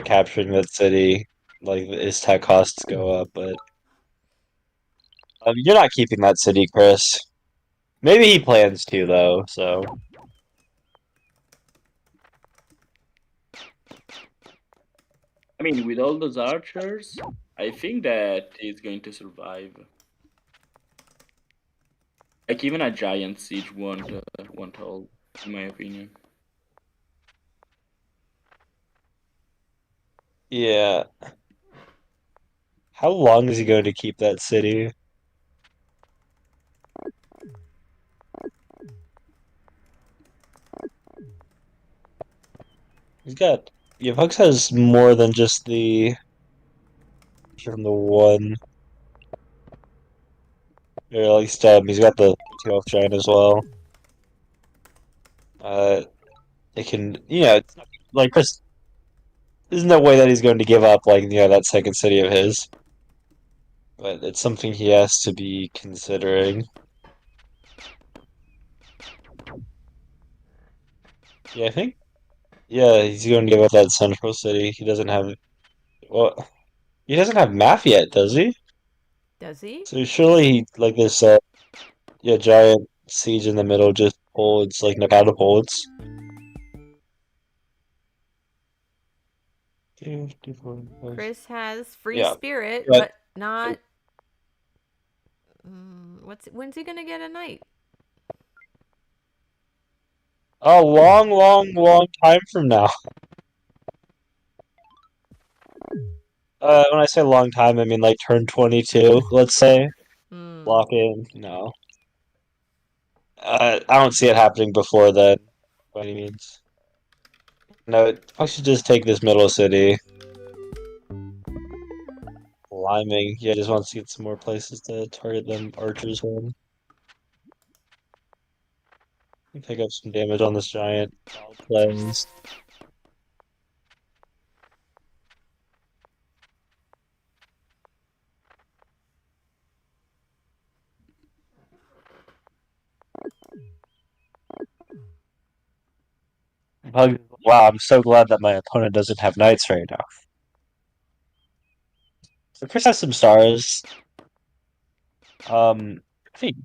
capturing that city. Like his tech costs go up, but you're not keeping that city, Chris. Maybe he plans to though. So I mean, with all those archers, I think that he's going to survive. Like even a giant siege won't hold, in my opinion. yeah. How long is he going to keep that city? He's got Pugs has more than just the from the one. Or at least he's got the 2 giant as well. It can it's not, like Chris. There's no way that he's going to give up like that second city of his. But it's something he has to be considering. Yeah, I think. Yeah, he's going to give up that central city. He doesn't have. Well, he doesn't have math yet, does he? Does he? So surely he like this. Giant siege in the middle just holds like no catapults. Chris has free Yeah, spirit, but but not. When's he gonna get a knight? a long, long, long time from now. When I say long time, I mean like turn 22, let's say. Lock in. No. I don't see it happening before then, by any means. No, I should just take this middle city. Liming. Yeah, just wants to get some more places to target them archers on. Pick up some damage on this giant. Plays. Wow, I'm so glad that my opponent doesn't have knights right now. So Chris has some stars. I think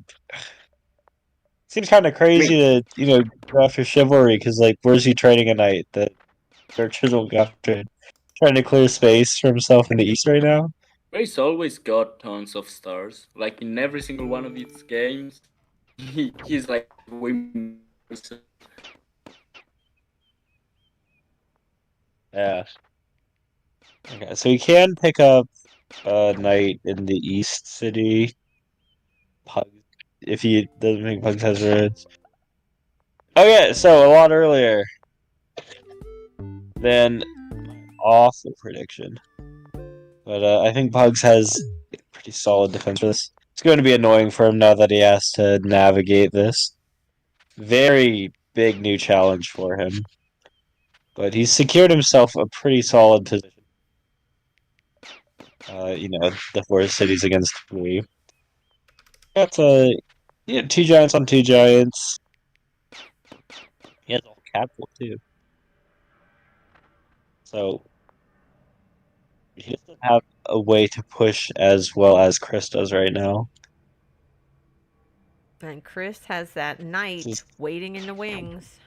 seems kind of crazy to go after chivalry because like where's he trading a knight that or chisel go after trying to clear space for himself in the east right now? He's always got tons of stars. Like in every single one of his games, he's like way more. Yeah. Okay, so he can pick up a knight in the east city. Pugs, if he doesn't think Pugs has roads. Okay, so a lot earlier than awful prediction. But I think Pugs has pretty solid defense for this. It's going to be annoying for him now that he has to navigate this. Very big new challenge for him. But he's secured himself a pretty solid position. The 4 cities against 3. Got 2 giants on 2 giants. He has a whole capital too. So he doesn't have a way to push as well as Chris does right now. And Chris has that knight waiting in the wings.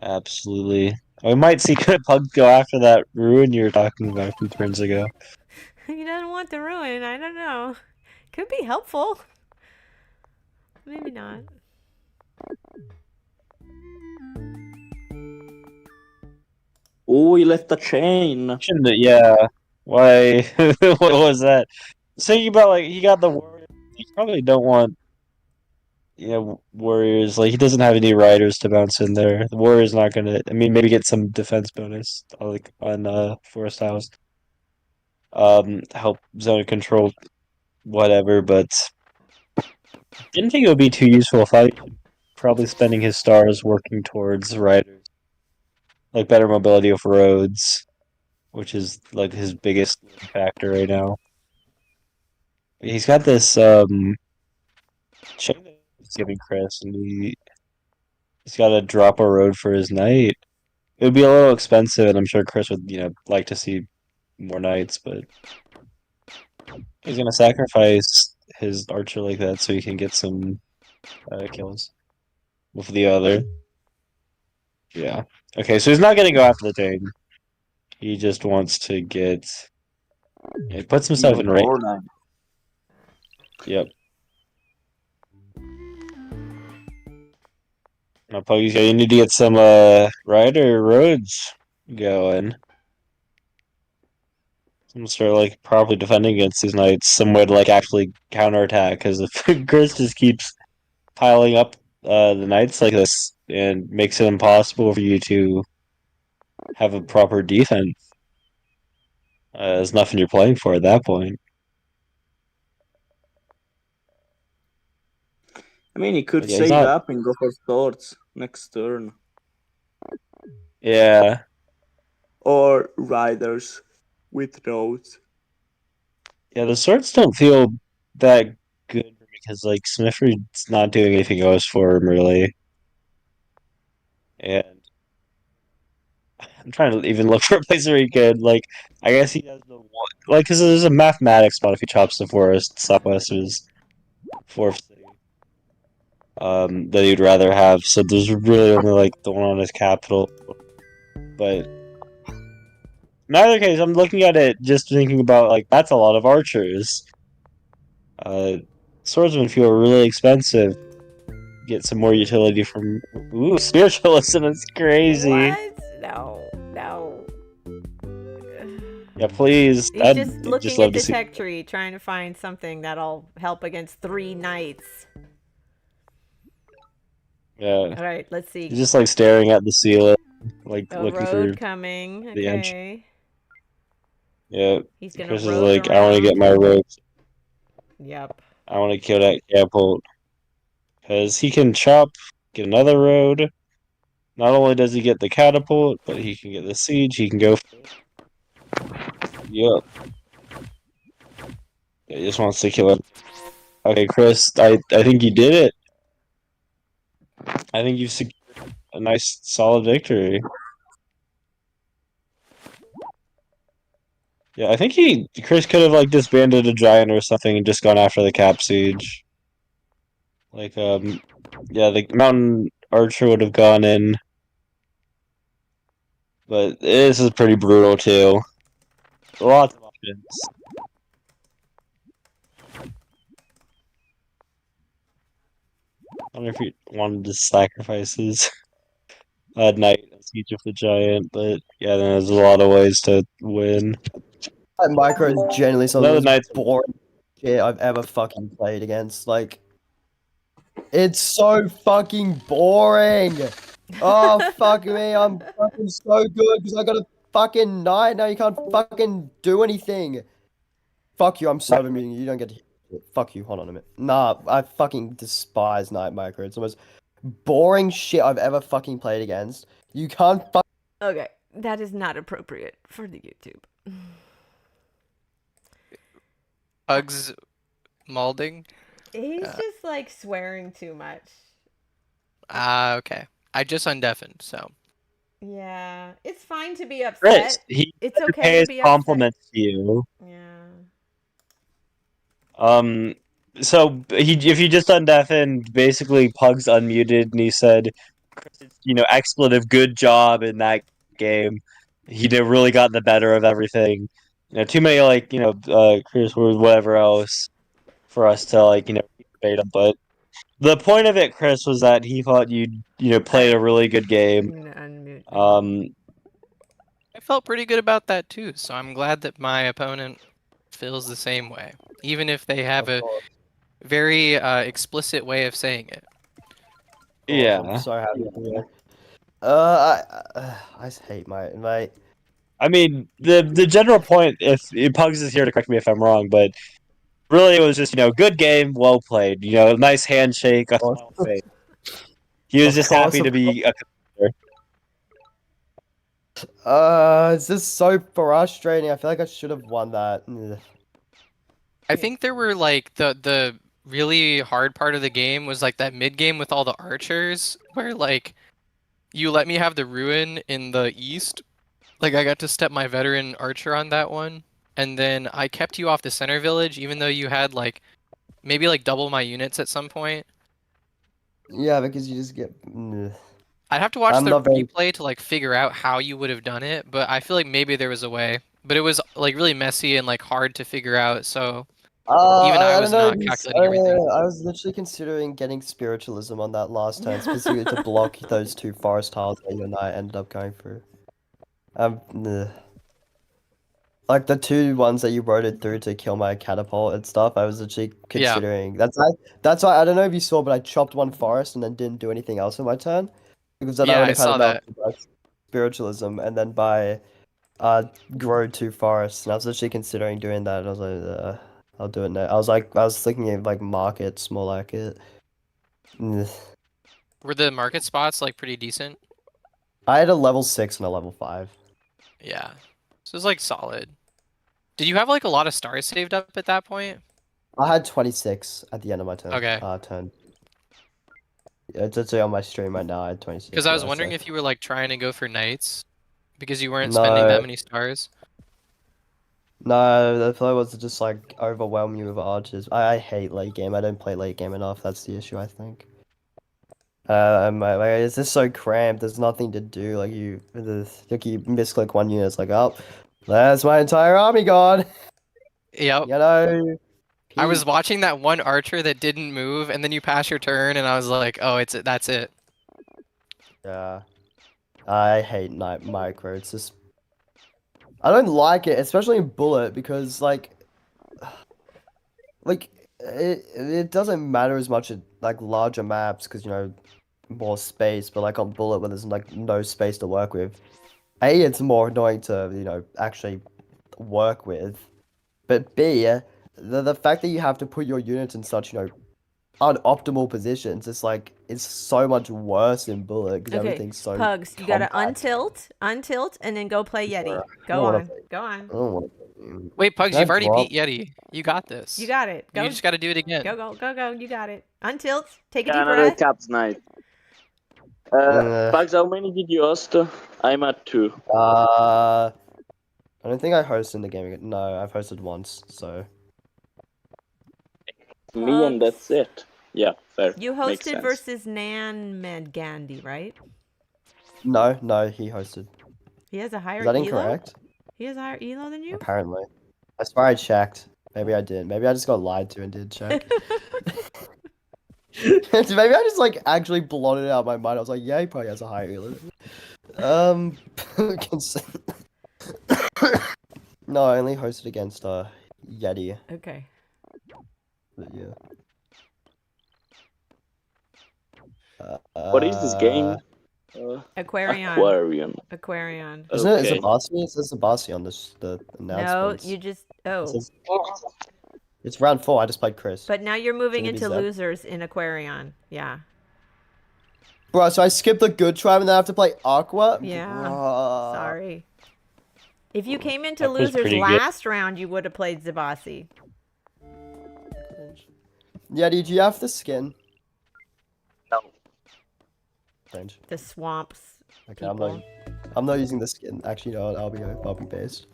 Absolutely. We might see Pugs go after that ruin you were talking about a few turns ago. He doesn't want the ruin. I don't know. Could be helpful. Maybe not. Oh, he left the chain. Yeah. Why? What was that? Thinking about like he got the word. You probably don't want Warriors, like he doesn't have any riders to bounce in there. The Warriors not gonna. I mean, maybe get some defense bonus like on Forest House. Help zone control, whatever. But didn't think it would be too useful if I probably spending his stars working towards riders, like better mobility of roads, which is like his biggest factor right now. He's got this chain that he's giving Chris, and he's got to drop a road for his knight. It would be a little expensive, and I'm sure Chris would, like to see more knights, but he's gonna sacrifice his archer like that so he can get some kills with the other. Yeah. Okay, so he's not gonna go after the chain. He just wants to get. He puts himself in range. Yep. Now, Puggies, you need to get some rider roads going. I'm start like properly defending against these knights. Some way to like actually counterattack, because if Chris just keeps piling up the knights like this, and makes it impossible for you to have a proper defense. There's nothing you're playing for at that point. I mean, he could Yeah, he's save not- up and go for swords next turn. Yeah. Or riders with nodes. Yeah, the swords don't feel that good because like Smithford's not doing anything else for him really. And I'm trying to even look for a place where he could, like, I guess he has the one, like, because there's a mathematics spot if he chops the forest, Southwest is fourth city, that he'd rather have, so there's really only, like, the one on his capital, but in either case, I'm looking at it just thinking about, like, that's a lot of archers. Swordsmen feel really expensive. Get some more utility from, ooh, spiritualism is crazy. What? No, no. Yeah, please. He's I'd just looking just at love the to see. tech tree, trying to find something that'll help against 3 knights. Yeah. All right, let's see. He's just like staring at the ceiling, like A looking road for coming. the entrance. Okay. Yeah. He's gonna Chris is road like, I want to get my around. ropes. Yep. I want to kill that catapult because he can chop, get another road. Not only does he get the catapult, but he can get the siege. He can go. Yep. Yeah, he just wants to kill it. Okay, Chris, I think you did it. I think you've secured a nice, solid victory. Yeah, I think Chris could have like disbanded a giant or something and just gone after the cap siege. Like, yeah, the mountain archer would have gone in, but this is pretty brutal too. Lots of options. I wonder if he wanted to sacrifice his knight and siege of the giant, but yeah, then there's a lot of ways to win. That micro is generally some No, of the the knights- most boring shit I've ever fucking played against. Like, it's so fucking boring. Oh, fuck me. I'm fucking so good because I got a fucking knight. Now you can't fucking do anything. Fuck you. I'm server muting you. You don't get to hear it. Fuck you. Hold on a minute. Nah, I fucking despise night micro. It's the most boring shit I've ever fucking played against. You can't fuck. Okay, that is not appropriate for the YouTube. Pugs malding. He's just like swearing too much. Ah, okay. I just undeafened, so. Yeah, it's fine to be upset. Chris, he It's okay pays to be compliments to you. Yeah. So if you just undeafened, basically Pugs unmuted and he said, expletive, good job in that game. He did really got the better of everything. Too many curse words, whatever else, for us to debate him. But the point of it, Chris, was that he thought you played a really good game. Unmute. I felt pretty good about that too, so I'm glad that my opponent feels the same way. Even if they have a very explicit way of saying it. Awesome. Yeah. So happy. Yeah. I just hate my. I mean, the general point, if Pugs is here to correct me if I'm wrong, but really it was just, good game, well played. Nice handshake, a smile on the face. He was Of just course, happy to of be a It's just so frustrating. I feel like I should have won that. Ugh. I think there were like the really hard part of the game was like that mid game with all the archers, where like you let me have the ruin in the east. Like I got to step my veteran archer on that one, and then I kept you off the center village, even though you had like maybe like double my units at some point. Yeah, because you just get. Ugh. I'd have to watch I'm the not very- replay to like figure out how you would have done it, but I feel like maybe there was a way. But it was like really messy and like hard to figure out, so even I I was don't know. not calculating everything. I was literally considering getting spiritualism on that last turn, specifically to block those 2 forest tiles that you and I ended up going through. Ugh. Like the 2 ones that you rotated through to kill my catapult and stuff, I was literally Yeah. considering. That's why I don't know if you saw, but I chopped 1 forest and then didn't do anything else in my turn, because then I Yeah, would I have had saw enough that. to buy spiritualism and then buy grow 2 forests, and I was literally considering doing that. And I was like, I'll do it now. I was thinking of like markets more like it. Ugh. Were the market spots like pretty decent? I had a level 6 and a level 5. Yeah. So it was like solid. Did you have like a lot of stars saved up at that point? I had 26 at the end of my turn. Okay. Turn. Yeah, it's actually on my stream right now. I had 26. Because I was yeah, wondering so- if you were like trying to go for knights because you weren't spending that No, many stars. no, the play was to just like overwhelm you with archers. I hate late game. I don't play late game enough. That's the issue, I think. It's just so cramped. There's nothing to do. Like you misclick 1 unit. It's like, oh, that's my entire army gone. Yep. You know. I was peak. watching that one archer that didn't move, and then you pass your turn, and I was like, oh, that's it. Yeah. I hate night micro. It's just I don't like it, especially in bullet, because like it doesn't matter as much at like larger maps because more space, but like on bullet when there's like no space to work with. A, it's more annoying to actually work with, but B, the fact that you have to put your units in such unoptimal positions, it's so much worse in bullet because Okay, everything's so Pugs, you gotta compact. untilt, and then go play Yeti. I Go don't wanna on, play- go I on. don't wanna play- Wait, Pugs, Can I you've already drop? beat Yeti. You got this. You got it. Go, You just got to do it again. go. You got it. Untilt. Take a deep Canada breath. Caps night. Ugh. Bugs, how many did you host? I'm at 2. I don't think I hosted in the game again. No, I've hosted once, so. Me and that's it. Yeah, fair. You Makes hosted sense. versus Nan Gandhi, right? No, he hosted. He has a higher Is that elo. incorrect? He has a higher elo than you. Apparently. I swear I checked. Maybe I did. Maybe I just got lied to and did check. Maybe I just actually blotted it out of my mind. I was like, yeah, he probably has a higher elo. No, I only hosted against Yeti. Okay. But yeah. What is this game? Aquarion. Aquarion. Aquarion. Isn't it? Is Okay. it Bossy? It says the Bossy on the No, announcements. you just It says- It's round 4. I just played Chris. But now you're moving Shouldn't it be into Zeb? losers in Aquarion. Yeah. Bro, so I skipped the good tribe and then I have to play Aqua? Yeah. Bruh. Sorry. If you came into Aqua's losers pretty good. last round, you would have played Zabasi. Yeah, did you have the skin? No. Cringe. The swamps. Okay, People. I'm not using the skin. Actually, no, I'll be based.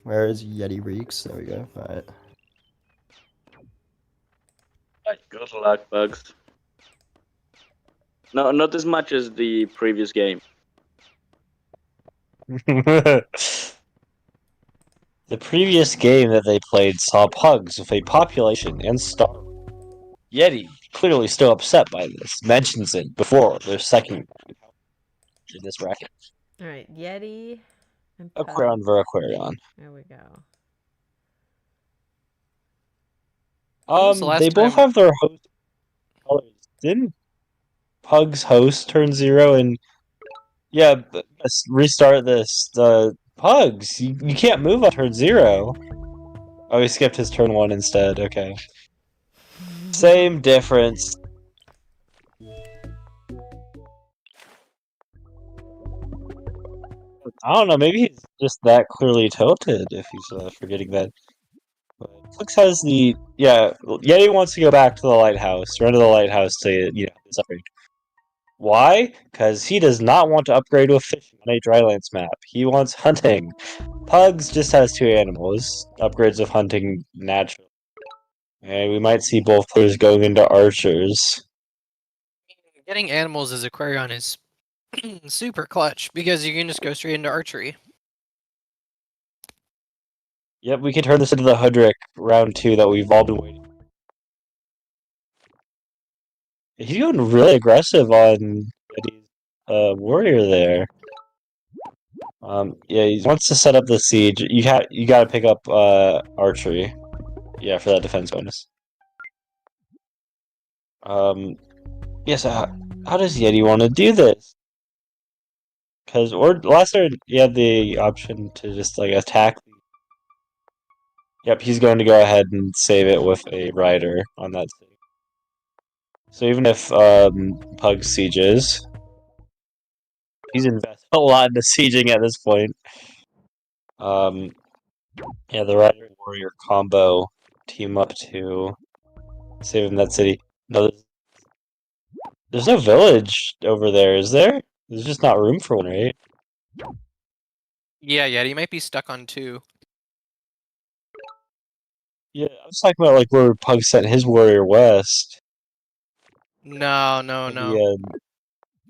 Where is Yeti Reeks? There we go. Alright. Good luck, Bugs. No, not as much as the previous game. The previous game that they played saw Pugs with a population and star. Yeti, clearly still upset by this, mentions it before their second in this bracket. All right, Yeti and Pug. Aquarion ver Aquarion. There we go. When was the last They both time- have their host colors. Didn't Pugs host turn 0 and yeah, let's restart this. The Pugs, you can't move on turn 0. Oh, he skipped his turn 1 instead. Okay. Same difference. I don't know, maybe he's just that clearly tilted if he's forgetting that. But Flix has the Yeti wants to go back to the lighthouse, run to the lighthouse to this upgrade. Why? Because he does not want to upgrade with fishing on a Drylands map. He wants hunting. Pugs just has 2 animals. Upgrades of hunting natural. And we might see both players going into archers. Getting animals as Aquarion is super clutch because you can just go straight into archery. Yep, we can turn this into the Hudrick round 2 that we've all been waiting for. He's going really aggressive on Yeti's warrior there. Yeah, he wants to set up the siege. You got to pick up archery. Yeah, for that defense bonus. Yes. How does Yeti want to do this? Because last turn you had the option to just like attack. Yep, he's going to go ahead and save it with a rider on that city. So even if Pug sieges, he's invested a lot into sieging at this point. Yeah, the rider and warrior combo team up to save him that city. No, there's no village over there, is there? There's just not room for one, right? Yeah, he might be stuck on 2. Yeah, I was talking about like where Pug sent his warrior west. No. Yeah,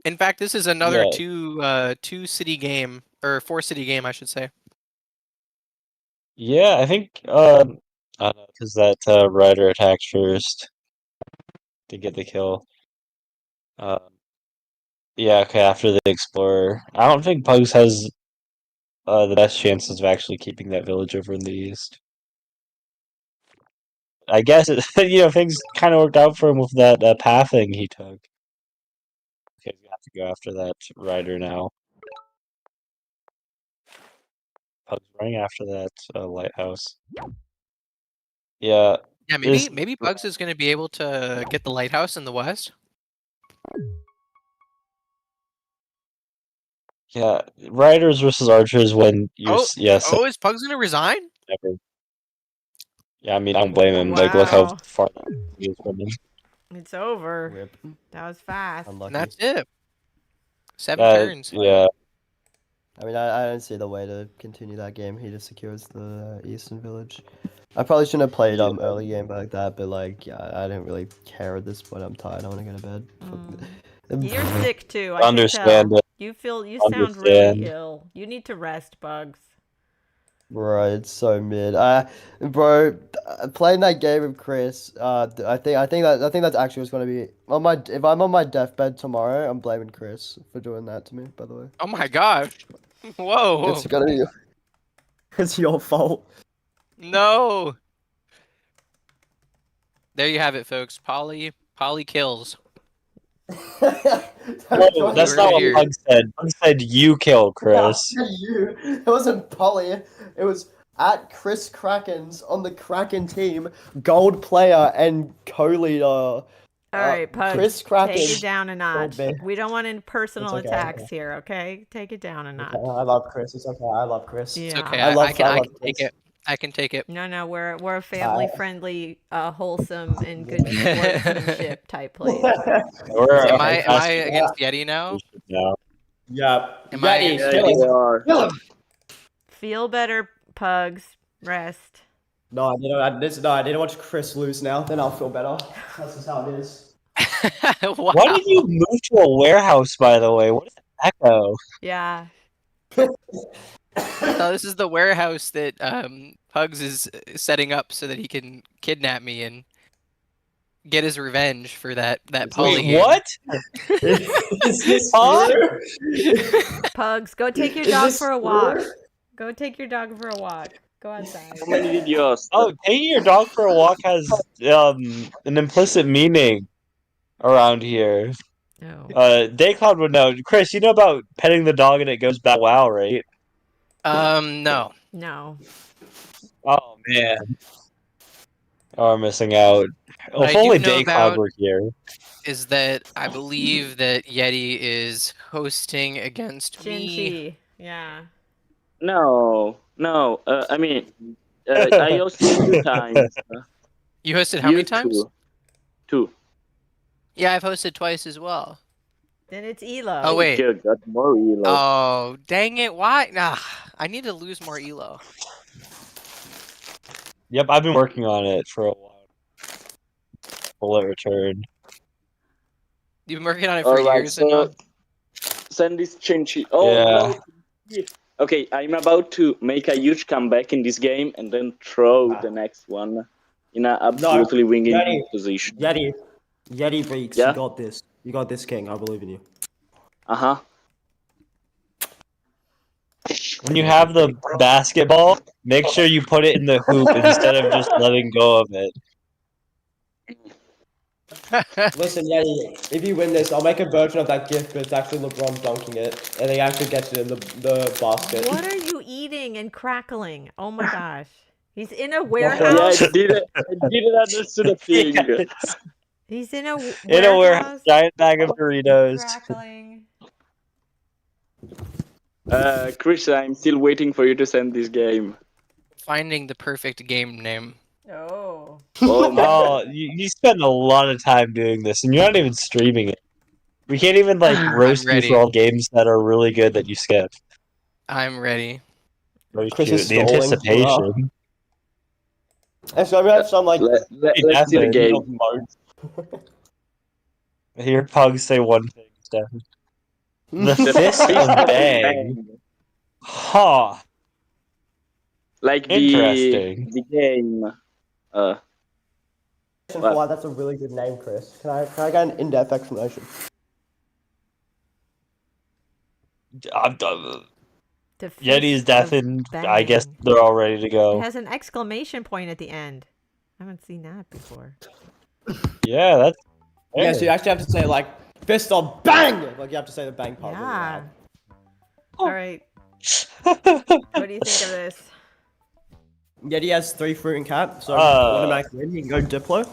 In fact, this is another Yeah. 2 city game, or 4 city game, I should say. yeah, I think I don't know, because that rider attacked first to get the kill. Yeah, okay, after the explorer. I don't think Pugs has the best chances of actually keeping that village over in the east. I guess things kind of worked out for him with that pathing he took. Okay, we have to go after that rider now. Pugs running after that lighthouse. Yeah. Yeah, maybe Bugs is going to be able to get the lighthouse in the west. Yeah, riders versus archers when you're is Bugs going to resign? never. Yeah, I mean I don't blame him. Like look how Wow. far he is from him. It's over. Rip. That was fast. And Unlucky. that's it. 7 turns. Yeah. I mean, I don't see the way to continue that game. He just secures the eastern village. I probably shouldn't have played early game like that, but like, yeah, I didn't really care at this point. I'm tired. I want to go to bed. You're sick too. I Understand can tell. it. You sound Understand. really ill. You need to rest, Bugs. Bro, it's so mid. Bro, playing that game with Chris. I think that's actually what's gonna be on my. If I'm on my deathbed tomorrow, I'm blaming Chris for doing that to me. By the way, Oh my gosh. Whoa. it's gonna be. It's your fault. No. There you have it, folks. Poly kills. No, that's not what Pug said. Pug said you kill Chris. You. It wasn't Polly. It was at Chris Krakens on the Kraken team, gold player and co-leader. All right, Pugs. Chris Kraken. Take it down a notch. me. We don't want any personal It's okay. attacks here, okay? Take it down a notch. I love Chris. It's okay. I love Chris. Yeah. It's okay. I I can love take Chris. it. I can take it. No, we're a family-friendly, wholesome, and good sportsmanship type place. Am I against Yeti now? No. Yeah. Am I Yeah, against you Yeti? are. Feel better, Pugs. Rest. No, I didn't watch Chris lose now. Then I'll feel better. That's just how it is. Wow. Why did you move to a warehouse, by the way? What is echo? Yeah. No, this is the warehouse that Pugs is setting up so that he can kidnap me and get his revenge for that poly Wait, game. what? Is this Huh? Pugs, go take your dog for a walk. Go take your dog for a walk. Go outside. How many did you ask? Oh, taking your dog for a walk has an implicit meaning around here. No. Daycloud would know. Chris, you know about petting the dog and it goes back wow, right? No. No. Oh man. Oh, I'm missing out. Oh, What if I do only know Daycloud about- were here. Is that I believe that Yeti is hosting against me. Chinchi. Yeah. No. I mean, I hosted 2 times. You hosted how You many times? Two. Yeah, I've hosted twice as well. Then it's Elo. Oh, wait. You got more elo. Oh, dang it. Why? Nah, I need to lose more elo. Yep, I've been working on it for a while. Bullet return. You've been working on it for Alright, years, so Senor? send this Chinchi. Oh Yeah. no. Okay, I'm about to make a huge comeback in this game and then throw the next one in an absolutely winging Yeti. position. Yeti Beaks, Yeah? you got this. You got this, King. I believe in you. Uh-huh. When you have the basketball, make sure you put it in the hoop instead of just letting go of it. Listen, Yeti, if you win this, I'll make a version of that GIF, but it's actually LeBron dunking it, and he actually gets it in the basket. What are you eating and crackling? Oh my gosh. He's in a Yeah, warehouse. I didn't understand a thing. Yes. He's in a In a warehouse, warehouse. giant bag of Doritos. Crackling. Chris, I'm still waiting for you to send this game. Finding the perfect game name. Oh. Oh my Oh, you spend a lot of time doing this, and you're not even streaming it. We can't even like roast you ready. for all games that are really good that you skip. I'm ready. Oh, Chris shoot, is the stalling. anticipation. And so we have some like let's see the Evan. game. I hear Pugs say one thing, Stefan. The The fist fist of of bang. bang. Huh. Like Interesting. the game. why that's a really good name, Chris. Can I get an in-depth explanation? The Yeti's fist death, of and I guess bang. they're all ready to It go. has an exclamation point at the end. I haven't seen that before. Yeah, that's. Yeah, so you actually have to say like fist of bang. Like you have to say the bang part. really Yeah. loud. All right. What do you think of this? Yeti has 3 fruit and cap, so Uh. automatically win. He can go Diplo.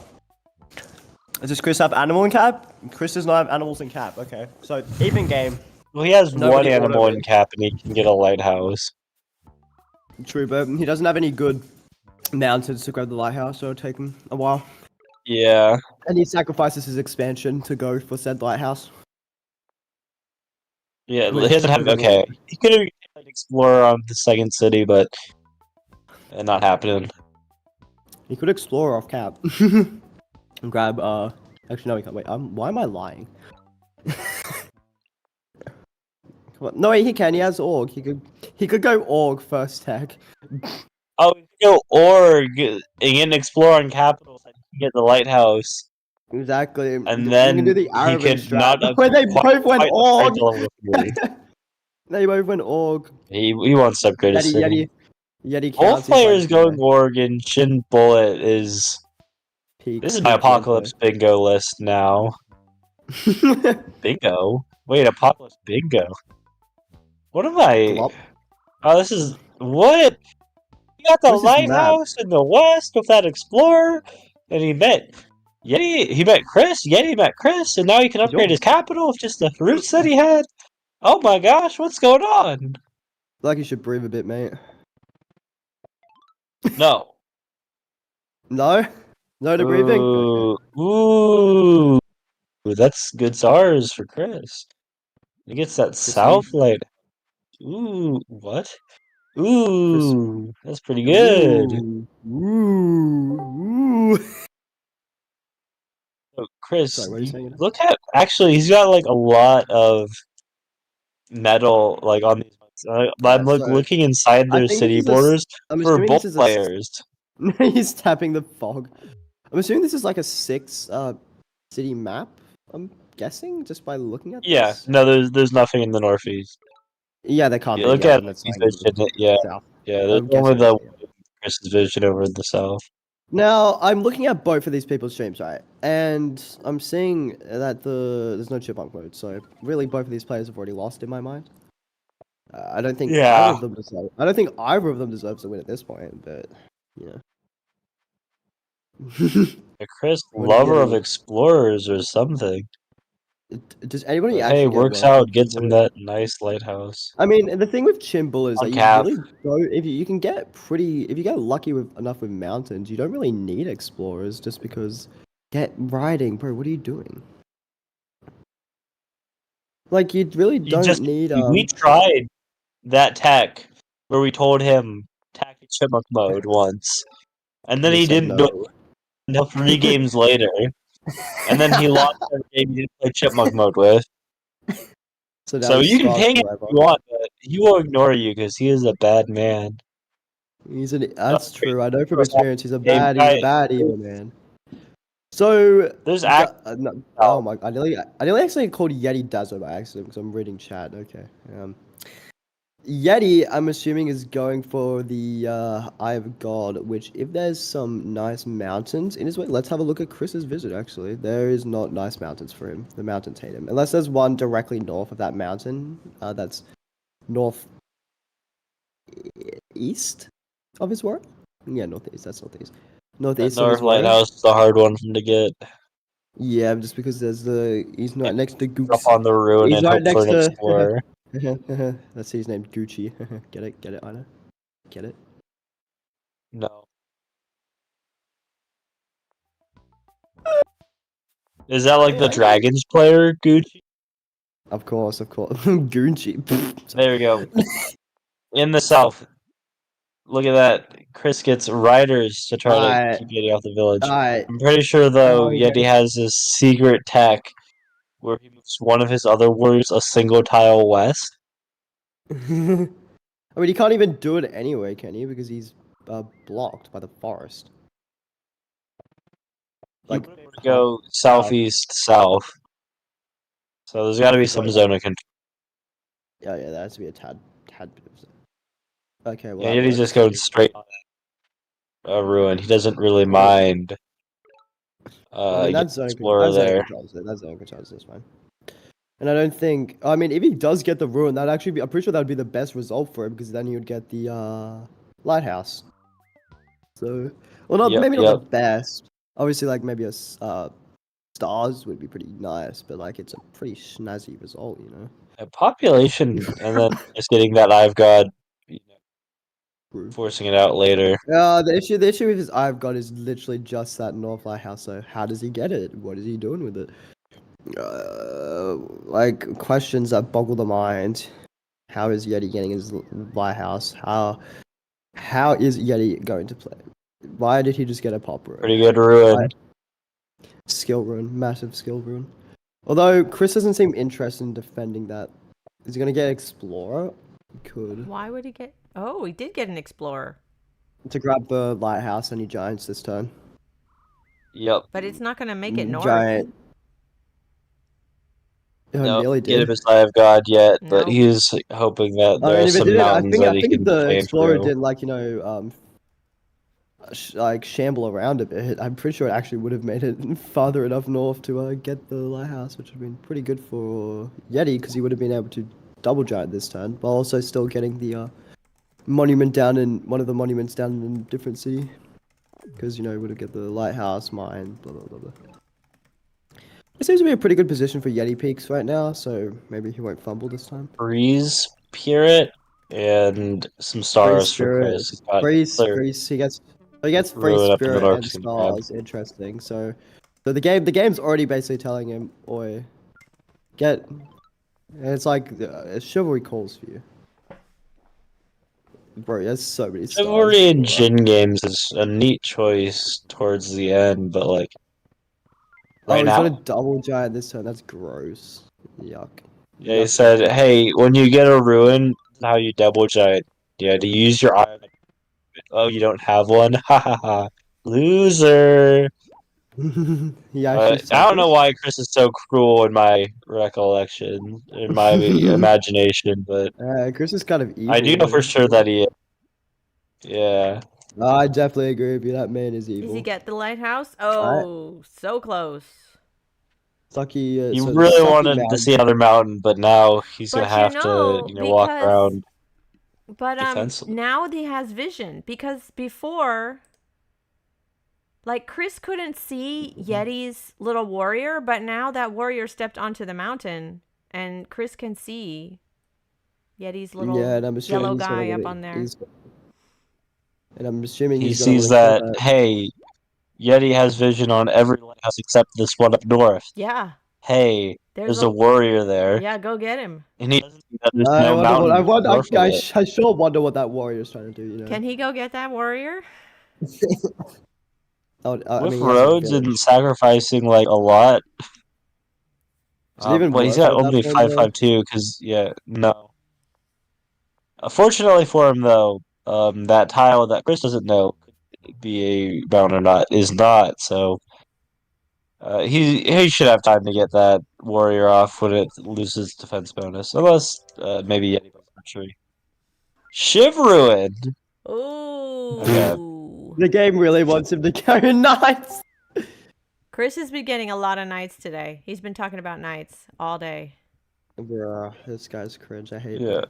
Does Chris have animal in cap? Chris does not have animals in cap. Okay, so even game. Well, he has Nobody one animal ordered in it. cap, and he can get a lighthouse. True, but he doesn't have any good mountains to grab the lighthouse, so it'll take him a while. Yeah. And he sacrifices his expansion to go for said lighthouse. Yeah, Which he doesn't have. is a Okay, little- he could have explored on the second city, but not happening. He could explore off cap. And grab actually no he can't wait. Why am I lying? Come on. No wait, he can, he has org. He could go org first tech. Oh, he could go org and explore on capital, so he can get the lighthouse, Exactly. and We then can do the he Arvin could strat, not. where they both went org. Level 3. They both went org. He wants to upgrade his city. Yeti Both counts. players going org and Shin Bullet is. This is my Apocalypse Bingo list now. Bingo? Wait, Apocalypse Bingo? What am I? Glop. Oh, this is. What? He got the What is this map? lighthouse in the west with that explorer, and he met Yeti. He met Chris. Yeti met Chris, and now he can upgrade his capital with just the roots that he had. Oh my gosh, what's going on? Like you should breathe a bit, mate. No. No? No to breathing? Okay. Ooh, that's good stars for Chris. He gets that south light. Ooh, what? Ooh, that's pretty good. Ooh. Oh, Chris, Sorry, what are you saying? look at actually, he's got like a lot of metal like on these. I'm so looking inside I their think city this is a borders I'm for assuming both this is players. He's tapping the fog. I'm assuming this is like a 6 city map. I'm guessing just by looking at Yeah, this. no, there's nothing in the northeast. Yeah, they can't You be. look Yeah, at that's these like vision, yeah, south. yeah. There's I'm only guessing the that's- Chris's vision over the south. Now, I'm looking at both of these people's streams, right? And I'm seeing that there's no chipmunk mode, so really both of these players have already lost in my mind. I don't think either of them deserve. I don't think either of them deserves to win at this point, but yeah. Chris, What are you lover of getting? explorers or something. Does anybody But actually hey, get works wealthy out, from gets him Chimbula? that nice lighthouse. I mean, the thing with Chimbula is On that you cap. really don't. If you can get if you get lucky enough with mountains, you don't really need explorers just because get riding, bro. What are you doing? Like you really don't need We tried that tech where we told him tactic chipmunk mode once, and then he he said didn't do no. it until 3 games later, and then he lost every game he didn't play chipmunk mode with. So, now So he's you can scarred ping him forever. if you want, but he will ignore you because he is a bad man. That's true. I know from First experience. He's a game bad guy- evil man. So There's no, oh my! I nearly actually called Yeti Dazzo by accident because I'm reading chat. Okay. Yeti, I'm assuming, is going for the Eye of God, which if there's some nice mountains in his way, let's have a look at Chris's visit, actually. There is not nice mountains for him. The mountains hate him. Unless there's one directly north of that mountain, that's north east of his world? Yeah, northeast, that's northeast. That Northeast of North his world. Lighthouse is a hard one for him to get. Yeah, just because he's not next to Up Gucci. on the ruin He's and right hope for next an to- explorer. Let's see his name, Gucci. Get it, Anna? Get it? No. Is that like the Dragons player, Gucci? Of course. Gucci. There we go. In the south. Look at that. Chris gets riders to try to Alright. keep Yeti off the village. Alright. I'm pretty sure, though, Oh, yeah. Yeti has this secret tech where he moves one of his other warriors a single tile west. I mean, he can't even do it anyway, can he? Because he's blocked by the forest. Like, Like, go southeast, south. So there's got to be some zone of control. yeah, that has to be a tad bit of. Okay, well. Yeah, that Yeti's works. just going straight on a ruin. He doesn't really mind. I mean, that's zone Explorer there. That's zone controls this one. And I don't think. I mean, if he does get the ruin, that'd actually be. I'm pretty sure that'd be the best result for him because then he would get the lighthouse. So, well, not maybe not the best. Obviously, like maybe a stars would be pretty nice, but like it's a pretty snazzy result, you know. A population, and then just getting that Eye of God, forcing it out later. The issue with his Eye of God is literally just that North Lighthouse. So how does he get it? What is he doing with it? Like questions that boggle the mind. How is Yeti getting his lighthouse? How is Yeti going to play? Why did he just get a pop ruin? Pretty good ruin. Skill ruin, massive skill ruin. Although Chris doesn't seem interested in defending that. Is he gonna get Explorer? He could. Why would he get? Oh, he did get an explorer. To grab the lighthouse, any giants this turn. Yep. But it's not gonna make it north. Giant. Oh, No, nearly get him did. his Eye of God yet, but No. he's hoping that I there mean, are if it some did, mountains that I he think can the claim Explorer through. did like like shamble around a bit. I'm pretty sure it actually would have made it farther enough north to get the lighthouse, which would have been pretty good for Yeti because he would have been able to double giant this turn, while also still getting the monument down in one of the monuments down in a different city, because he would have get the lighthouse, mine, blah blah blah blah. It seems to be a pretty good position for Yeti Peaks right now, so maybe he won't fumble this time. Breeze, Pirate, and some stars for Chris. He's got Freeze. He gets free ruin up in the spirit north and he's gonna grab. stars. Interesting. So the game's already basically telling him, "Oi, get." And it's like chivalry calls for you, bro. There's so many stars. Chivalry in Jin games is a neat choice towards the end, but like Oh, right he's now, got a double giant this turn. That's gross. Yuck. yeah, he said, "Hey, when you get a ruin, how you double giant? Yeah, to use your eye. Oh, you don't have one? Ha ha ha! Loser." He actually. I don't know why Chris is so cruel in my recollection, in my imagination, but Chris is kind of evil. I do know for man. sure that he is. Yeah. I definitely agree with you. That man is Does evil. he get the lighthouse? Oh, so close. Sucky. He So the really Sucky wanted to Mountain. see another mountain, but now he's gonna But have to, walk because around but defensively. now he has vision because before like Chris couldn't see Yeti's little warrior, but now that warrior stepped onto the mountain and Chris can see Yeti's little Yeah, and I'm assuming yellow he's gonna guy up link- on there. And I'm assuming He he's gonna sees link all that, hey, Yeti has vision on every lighthouse except this one up north. Yeah. Hey, there's a warrior there. Yeah, go get him. And he doesn't see that there's I no mountain north of it. I sure wonder what that warrior's trying to do. You know. Can he go get that warrior? I With mean, he has a roads and village. sacrificing like a lot. Is it even Well, he's worth got it at only that point, though? 552 because no. Fortunately for him though, that tile that Chris doesn't know could be a mountain or not is not. So he should have time to get that warrior off when it loses defense bonus, unless maybe Yeti goes for tree. Shiv ruin. Ooh. Okay. The game really wants him to carry knights. Chris has been getting a lot of knights today. He's been talking about knights all day. Bruh, this guy's cringe. I hate Yeah. that.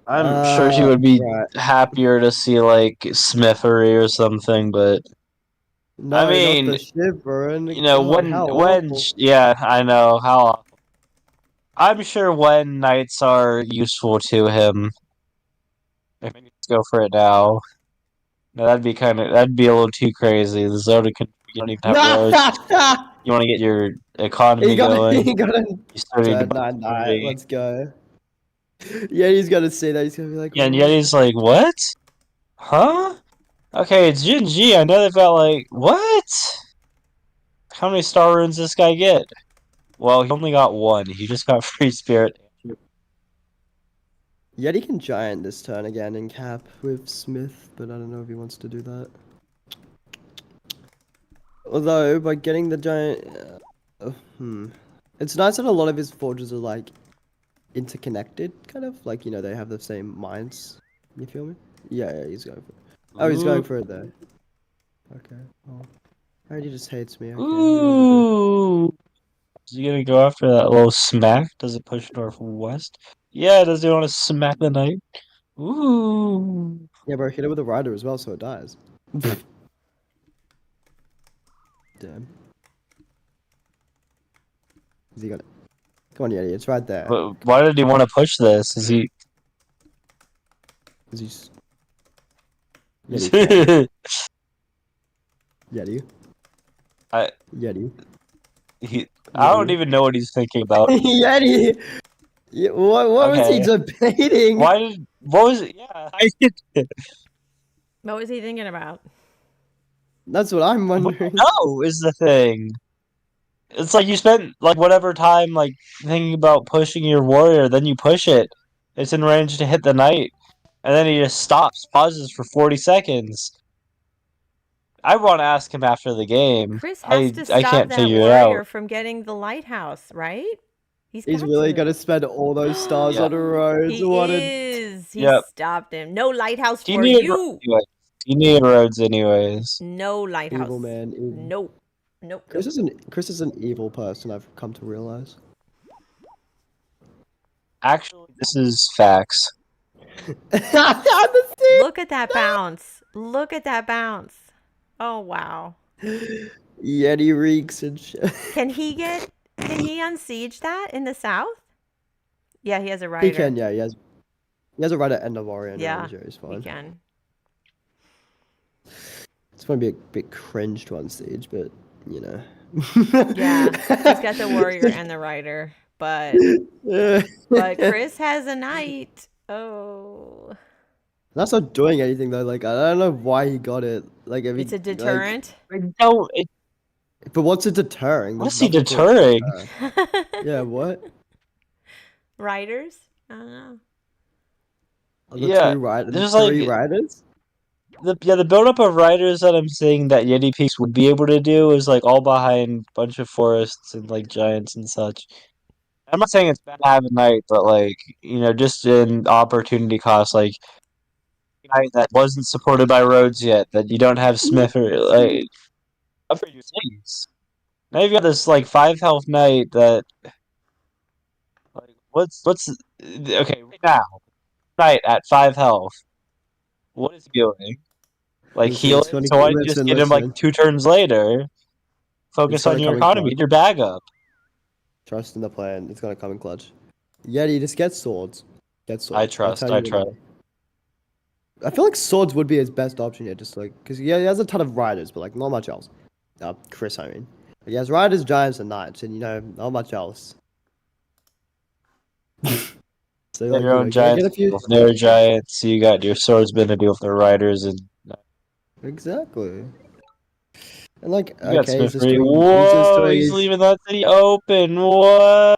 I'm sure he would be right. happier to see like Smithery or something, but No, I mean, not the Shiverin. when yeah, I know how awful. I'm sure when knights are useful to him. If he go for it now. No, that'd be a little too crazy. The Zota could you don't even have roads. You want to get your economy going. He got a You still need to buy Nine Knight. three. Let's go. Yeah, he's gonna see that. He's gonna be like, Yeah, and "What?" Yeti's like, what? Huh? Okay, it's Jin G. I know they've got like what? How many star runes this guy get? Well, he only got one. He just got free spirit. Yeti can giant this turn again in cap with Smith, but I don't know if he wants to do that. Although, by getting the giant... It's nice that a lot of his forges are, like, interconnected, kind of. Like, they have the same mines. You feel me? Yeah, he's going for it. Oh, he's going for it, though. Okay. Oh. He just hates me. Okay. Ooh. Is he gonna go after that little smack? Does it push northwest? Yeah, does he want to smack the knight? Ooh. Yeah, bro, hit it with a rider as well, so it dies. Damn. Has he got it? Come on, Yeti, it's right there. But why did he want to push this? Is he? Is he's... Yeti. Yeti. Yeti. I don't even know what he's thinking about. Yeti! Yeah, what was he debating? What was it? Yeah. What was he thinking about? That's what I'm wondering. No, is the thing. It's like you spent like whatever time like thinking about pushing your warrior, then you push it. It's in range to hit the knight, and then he just stops, pauses for 40 seconds. I want to ask him after the game. Chris has to stop I can't that figure it warrior out. from getting the lighthouse, right? He's really gonna spend all those stars on the roads. He is. He stopped him. No lighthouse for you. He needed roads anyways. No lighthouse. Evil man. Evil. Nope. Chris is an evil person. I've come to realize. Actually, this is facts. Look at that bounce. Look at that bounce. Oh wow. Yeti reeks and shit. Can he unsiege that in the south? Yeah, he has a rider. He can, yeah, he has a rider and a warrior. Yeah, he's fine. he can. It's gonna be a bit cringe to unsiege, but Yeah, he's got the warrior and the rider, but Chris has a knight. Oh. That's not doing anything though. Like I don't know why he got it. Like if it's a deterrent. But what's it deterring? What's he deterring? Yeah, what? Riders? I don't know. There's three riders. The buildup of riders that I'm seeing that Yeti Peaks would be able to do is like all behind a bunch of forests and like giants and such. I'm not saying it's bad to have a knight, but like just in opportunity cost, like knight that wasn't supported by roads yet, that you don't have Smith or like up for your cities. Now you've got this like 5 health knight that like what's okay right now knight at 5 health. What is he doing? Like heal it, so why don't you just get him like 2 turns later? Focus on your economy, get your bag up. Trust in the plan. It's gonna come in clutch. Yeti, just get swords. Get swords. I trust. I feel like swords would be his best option here, just like because he has a ton of riders, but like not much else. Chris, I mean, he has riders, giants, and knights, and not much else. So like, your own giants, with their giants. So you got your swordsmen to deal with their riders and. Exactly. And like, You got okay, he's leaving that city open. What?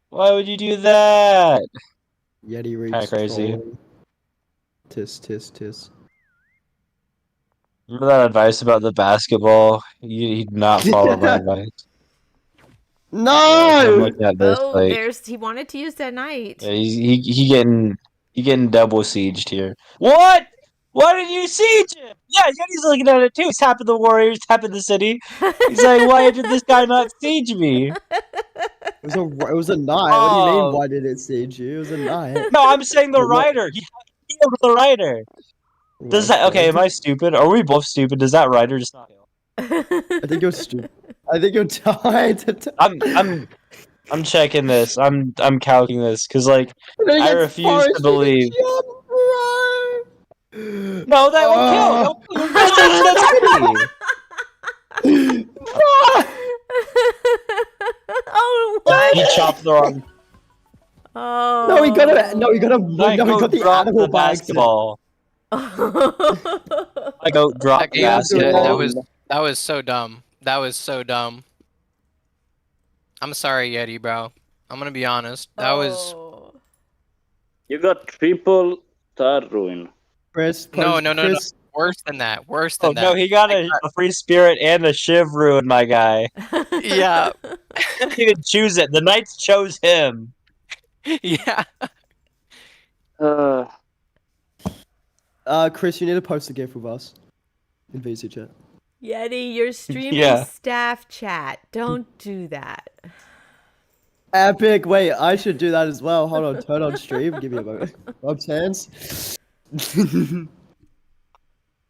Why would you do that? Yeti reads Kind of crazy. Tis. Remember that advice about the basketball? He'd not follow my advice. No. I'm looking at this. Oh, like, he wanted to use that knight. yeah, he getting double sieged here. What? Why did you siege him? Yeah, Yeti's looking at it too. He's tapping the warriors, tapping the city. He's like, why did this guy not siege me? It was a knight. What do you mean? Why did it siege you? It was a knight. No, I'm saying the rider. He healed the rider. Does that okay? Am I stupid? Are we both stupid? Does that rider just not heal? I think you're stupid. I think you're tired. I'm checking this. I'm calculating this because like I refuse to believe. No, that will kill. Oh, what? He chopped the wrong. Oh. No, he got the animal basketball. I go drop the basketball. That was so dumb. That was so dumb. I'm sorry, Yeti, bro. I'm gonna be honest. That was. You got triple turret ruin. Chris, No. Worse than that. Worse than that. No, he got a free spirit and a shiv ruin, my guy. Yeah. He didn't choose it. The knights chose him. Yeah. Chris, you need to post a gift with us in VC chat. Yeti, you're streaming staff chat. Don't do that. Epic. Wait, I should do that as well. Hold on. Turn on stream. Give me a moment. Rob's hands.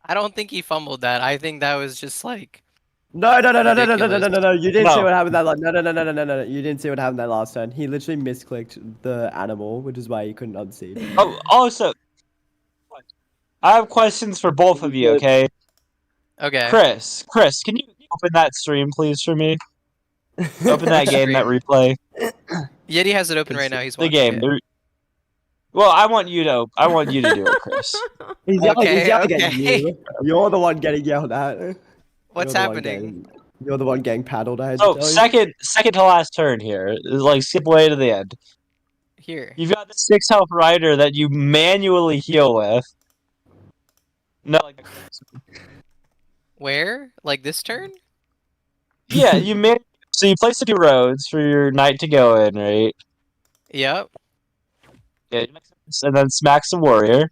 I don't think he fumbled that. I think that was just like. No. You didn't see what happened that. No. You didn't see what happened that last turn. He literally misclicked the animal, which is why he couldn't unseed. Oh, also, I have questions for both of you. Okay. Okay. Chris, can you open that stream, please, for me? Open that game, that replay. Yeti has it open right now. He's watching the game. it. Well, I want you to do it, Chris. He's yelling at you. You're the one getting yelled at. What's happening? You're the one getting paddled. Second to last turn here. Like skip way to the end. Here. You've got the 6 health rider that you manually heal with. No, like. Where? Like this turn? Yeah, so you place a few roads for your knight to go in, right? Yep. Yeah, and then smacks the warrior.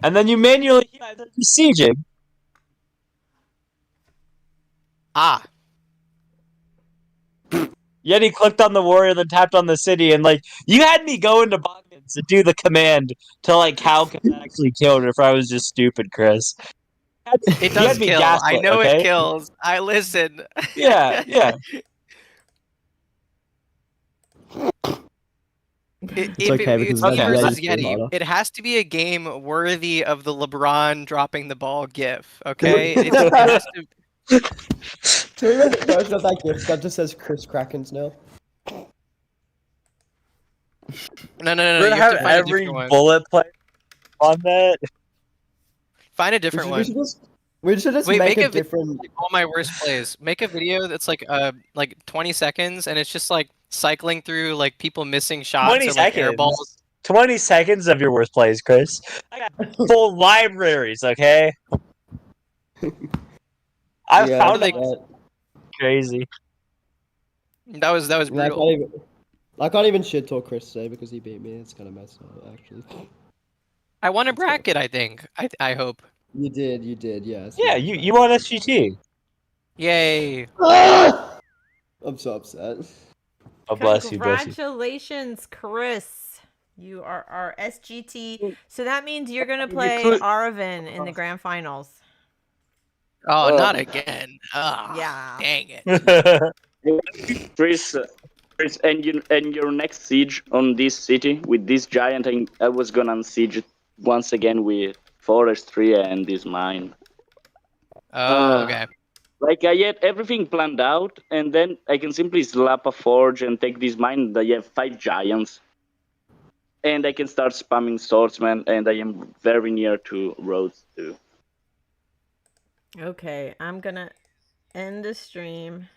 And then you manually siege him. Ah. Yeti clicked on the warrior, then tapped on the city, and like you had me go into Bogdans to do the command to like calc if that actually killed, or if I was just stupid, Chris. It does kill. I know it kills. I listen. Yeah. It's okay because versus Yeti. It has to be a game worthy of the LeBron dropping the ball gif. Okay. It has to. Can we make a version of that gift that just says Chris Krakens now? No. We're You have to find every bullet play on that. Find a different one. We should just make a different. Like all my worst plays. Make a video that's like 20 seconds, and it's just like cycling through like people missing shots. 20 or, seconds. Like, air balls. 20 seconds of your worst plays, Chris. I got full libraries, okay? I found like crazy. That was brutal. I can't even shit talk Chris today because he beat me. It's kind of messed up, actually. I won a Let's go. bracket, I think. I hope. You did, yes. Yeah, you won SGT. Yay. I'm so upset. Oh, bless you, bless you. Congratulations, Chris. You are our SGT. So that means you're going to You play could- Arvin in the grand finals. Oh, Oh. not again. Ah, Yeah. dang it. Chris, and your next siege on this city with this giant, I was gonna unsiege it once again with forestry and this mine. Oh, okay. Like I had everything planned out, and then I can simply slap a forge and take this mine. And I have 5 giants, and I can start spamming swordsman, and I am very near to roads too. Okay, I'm going to end the stream.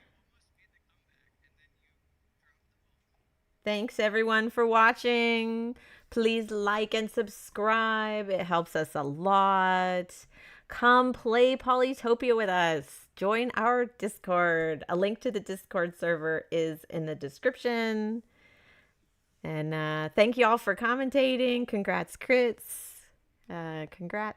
Thanks everyone for watching. Please like and subscribe. It helps us a lot. Come play Polytopia with us. Join our Discord. A link to the Discord server is in the description. And thank you all for commentating. Congrats, Crits. Congrats.